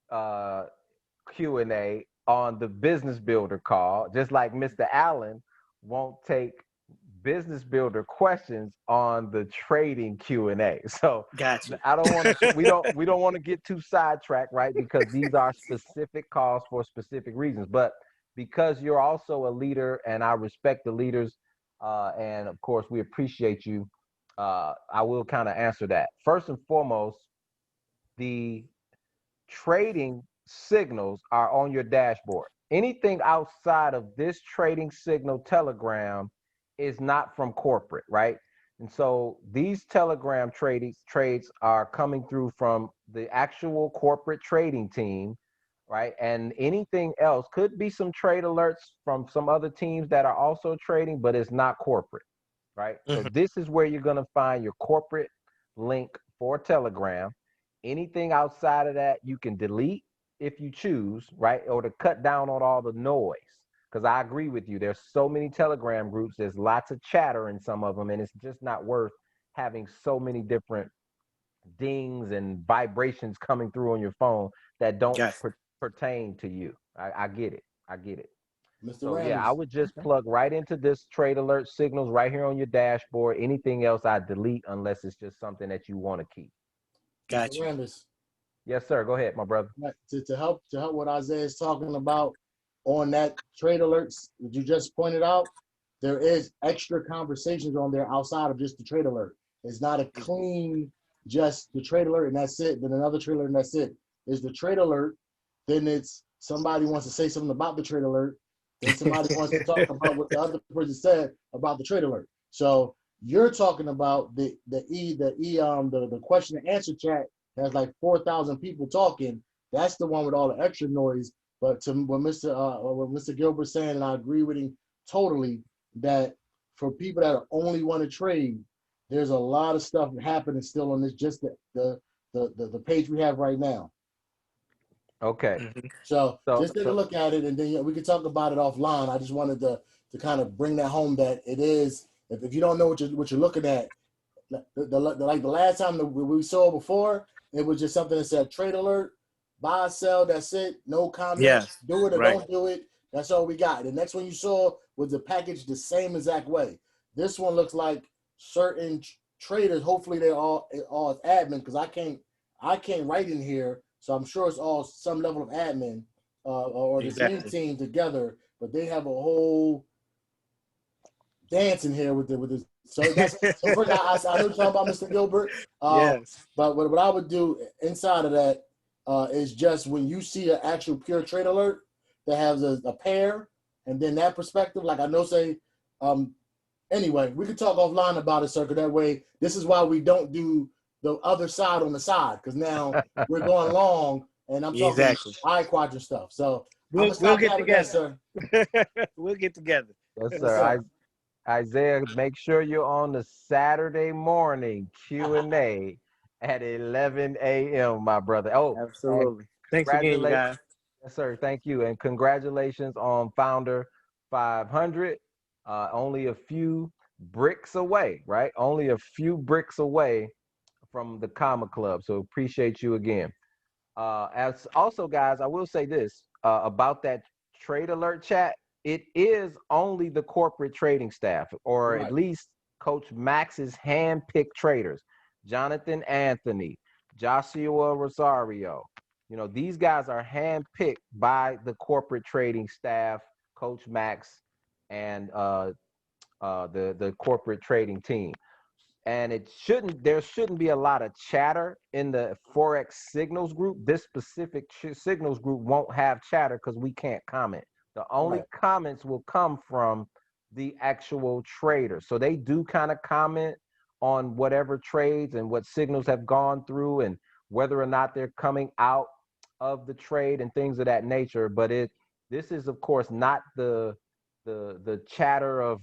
Q&A on the business builder call, just like Mr. Allen won't take business builder questions on the trading Q&A. So Gotcha. I don't want to we don't want to get too sidetracked, right? Because these are specific calls for specific reasons. But because you're also a leader and I respect the leaders, and of course we appreciate you, I will kind of answer that. First and foremost, the trading signals are on your dashboard. Anything outside of this trading signal telegram is not from corporate, right? And so these telegram trades are coming through from the actual corporate trading team, right? And anything else could be some trade alerts from some other teams that are also trading, but it's not corporate, right? So this is where you're going to find your corporate link for Telegram. Anything outside of that, you can delete if you choose, right? Or to cut down on all the noise. Because I agree with you. There's so many Telegram groups. There's lots of chatter in some of them, and it's just not worth having so many different dings and vibrations coming through on your phone that don't Gotcha. pertain to you. I get it. I get it. Mr. So yeah, I Randers. would just plug right into this trade alert signals right here on your dashboard. Anything else I delete unless it's just something that you want to keep. Mr. Gotcha. Randers. Yes, sir. Go ahead, my brother. To help what Isaiah is talking about on that trade alerts that you just pointed out, there is extra conversations on there outside of just the trade alert. It's not a clean just the trade alert and that's it, then another trade alert and that's it. It's the trade alert, then it's somebody wants to say something about the trade alert, then somebody wants to talk about what the other person said about the trade alert. So you're talking about the question and answer chat has like 4,000 people talking. That's the one with all the extra noise. But to what Mr. Gilbert's saying, and I agree with him totally, that for people that only want to trade, there's a lot of stuff happening still on this, just the page we have right now. Okay. So just take a look at it, and then we can talk about it offline. I just wanted to kind of bring that home, that it is, if you don't know what you're looking at, like the last time that we saw before, it was just something that said trade alert, buy, sell, that's it. No comment. Yeah, Do it or right. don't do it. That's all we got. The next one you saw was the package the same exact way. This one looks like certain traders, hopefully they're all as admin, because I can't write in here, so I'm sure it's all some level of admin or the dream team together, but they have a whole dance in here with this. So that's so first I know you're talking about Mr. Gilbert. Yes. But what I would do inside of that is just when you see an actual pure trade alert, that has a pair, and then that perspective. Like I know, say, anyway, we could talk offline about it, sir. 'Cause that way, this is why we don't do the other side on the side, because now we're going long, and I'm talking Exactly. eye quadrant stuff. So I'm We'll gonna stop get that, together. sir. We'll get together. Yes, Yes, sir. sir. Isaiah, make sure you're on the Saturday morning Q&A at 11 a.m., my brother. Oh, and Absolutely. Thanks again, congratulations. guys. Yes, sir. Thank you. And congratulations on Founder 500. Only a few bricks away, right? Only a few bricks away from the Comma Club. So appreciate you again. As also, guys, I will say this about that trade alert chat. It is only the corporate trading staff, or at Right. least Coach Max's hand-picked traders, Jonathan Anthony, Joshua Rosario. You know, these guys are hand-picked by the corporate trading staff, Coach Max, and the corporate trading team. And there shouldn't be a lot of chatter in the Forex signals group. This specific signals group won't have chatter because we can't comment. The only Right. comments will come from the actual traders. So they do kind of comment on whatever trades and what signals have gone through and whether or not they're coming out of the trade and things of that nature. But this is of course not the chatter of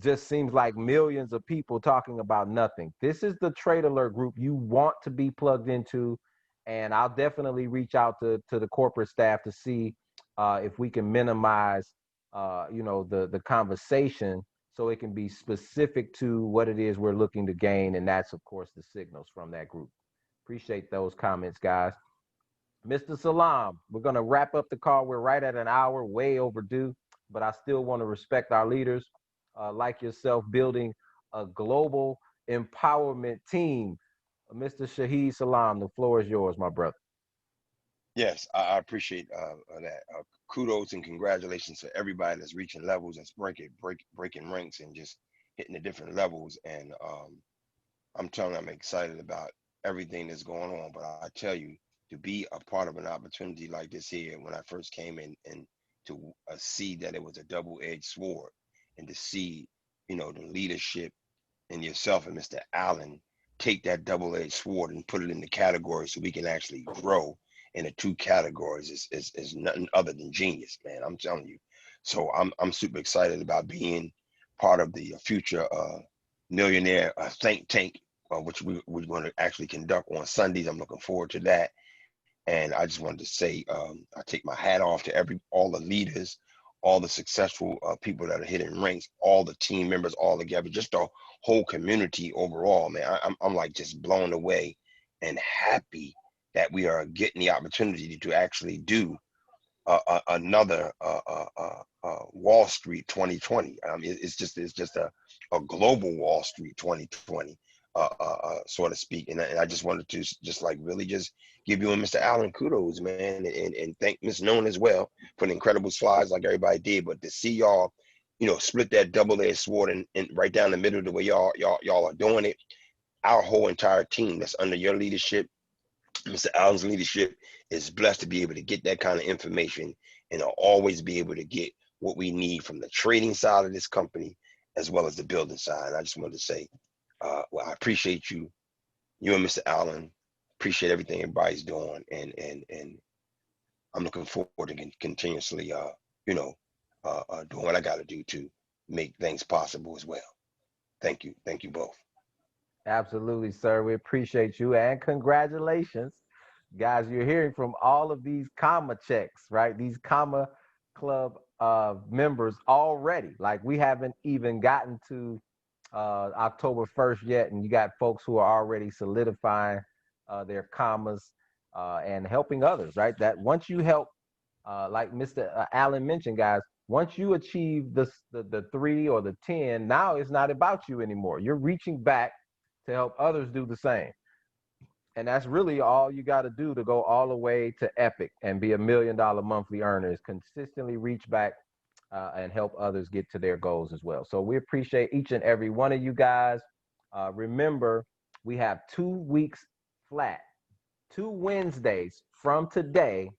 just seems like millions of people talking about nothing. This is the trade alert group you want to be plugged into, and I'll definitely reach out to the corporate staff to see if we can minimize the conversation so it can be specific to what it is we're looking to gain, and that's of course the signals from that group. Appreciate those comments, guys. Mr. Salam, we're going to wrap up the call. We're right at an hour, way overdue, but I still want to respect our leaders like yourself, building a global empowerment team. Mr. Shaheed Salam, the floor is yours, my brother. Yes, I appreciate that. Kudos and congratulations to everybody that's reaching levels and breaking ranks and just hitting the different levels. And I'm telling you, I'm excited about everything that's going on. But I tell you, to be a part of an opportunity like this here, when I first came in, and to see that it was a double-edged sword, and to see, the leadership and yourself and Mr. Allen take that double-edged sword and put it in the category so we can actually grow in the two categories is nothing other than genius, man. I'm telling you. So I'm super excited about being part of the future millionaire think tank, which we're going to actually conduct on Sundays. I'm looking forward to that. And I just wanted to say, I take my hat off to all the leaders, all the successful people that are hitting ranks, all the team members all together, just the whole community overall, man. I'm like just blown away and happy that we are getting the opportunity to actually do another Wall Street 2020. It's just a global Wall Street 2020, so to speak. And I just wanted to just like really just give you and Mr. Allen kudos, man, and thank Miss Noon as well for the incredible slides like everybody did. But to see y'all, split that double-edged sword and right down the middle the way y'all are doing it, our whole entire team that's under your leadership, Mr. Allen's leadership, is blessed to be able to get that kind of information and always be able to get what we need from the trading side of this company as well as the building side. And I just wanted to say, well, I appreciate you and Mr. Allen. Appreciate everything everybody's doing, and I'm looking forward to continuously, doing what I got to do to make things possible as well. Thank you both. Absolutely, sir. We appreciate you and congratulations. Guys, you're hearing from all of these comma checks, right? These comma club members already. Like we haven't even gotten to October 1st yet, and you got folks who are already solidifying their commas and helping others, right? That once you help, like Mr. Allen mentioned, guys, once you achieve the 3 or the 10, now it's not about you anymore. You're reaching back to help others do the same. And that's really all you got to do to go all the way to epic and be $1 million monthly earner is consistently reach back and help others get to their goals as well. So we appreciate each and every one of you guys. Remember, we have 2 weeks flat, 2 Wednesdays from today.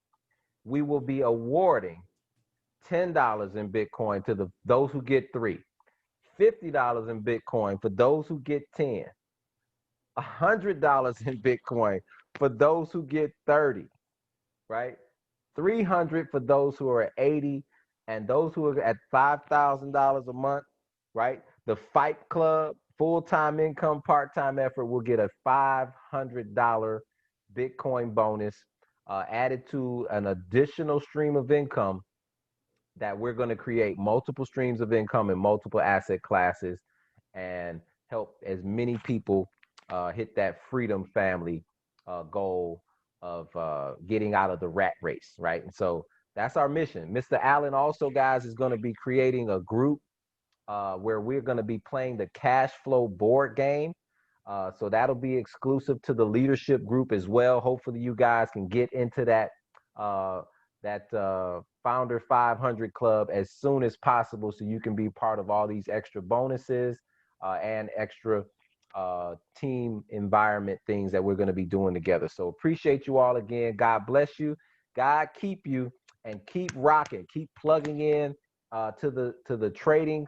we will be awarding $10 in Bitcoin to those who get 3, $50 in Bitcoin for those who get 10, $100 in Bitcoin for those who get 30, right? 300 for those who are at 80, and those who are at $5,000 a month, right? The Fight Club, full-time income, part-time effort will get a $500 Bitcoin bonus added to an additional stream of income that we're going to create multiple streams of income in multiple asset classes and help as many people hit that freedom family goal of getting out of the rat race, right? And so that's our mission. Mr. Allen also, guys, is going to be creating a group where we're going to be playing the cash flow board game. So that'll be exclusive to the leadership group as well. Hopefully you guys can get into that Founder 500 Club as soon as possible so you can be part of all these extra bonuses and extra team environment things that we're going to be doing together. So appreciate you all again. God bless you. God keep you, and keep rocking. Keep plugging in to the trading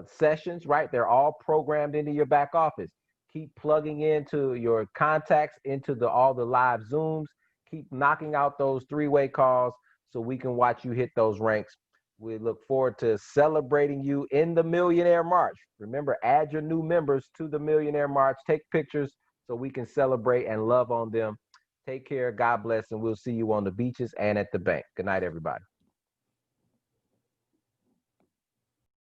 sessions, right? They're all programmed into your back office. Keep plugging into your contacts into all the live Zooms. Keep knocking out those 3-way calls so we can watch you hit those ranks. We look forward to celebrating you in the Millionaire March. Remember, add your new members to the Millionaire March. Take pictures so we can celebrate and love on them. Take care. God bless, and we'll see you on the beaches and at the bank. Good night, everybody.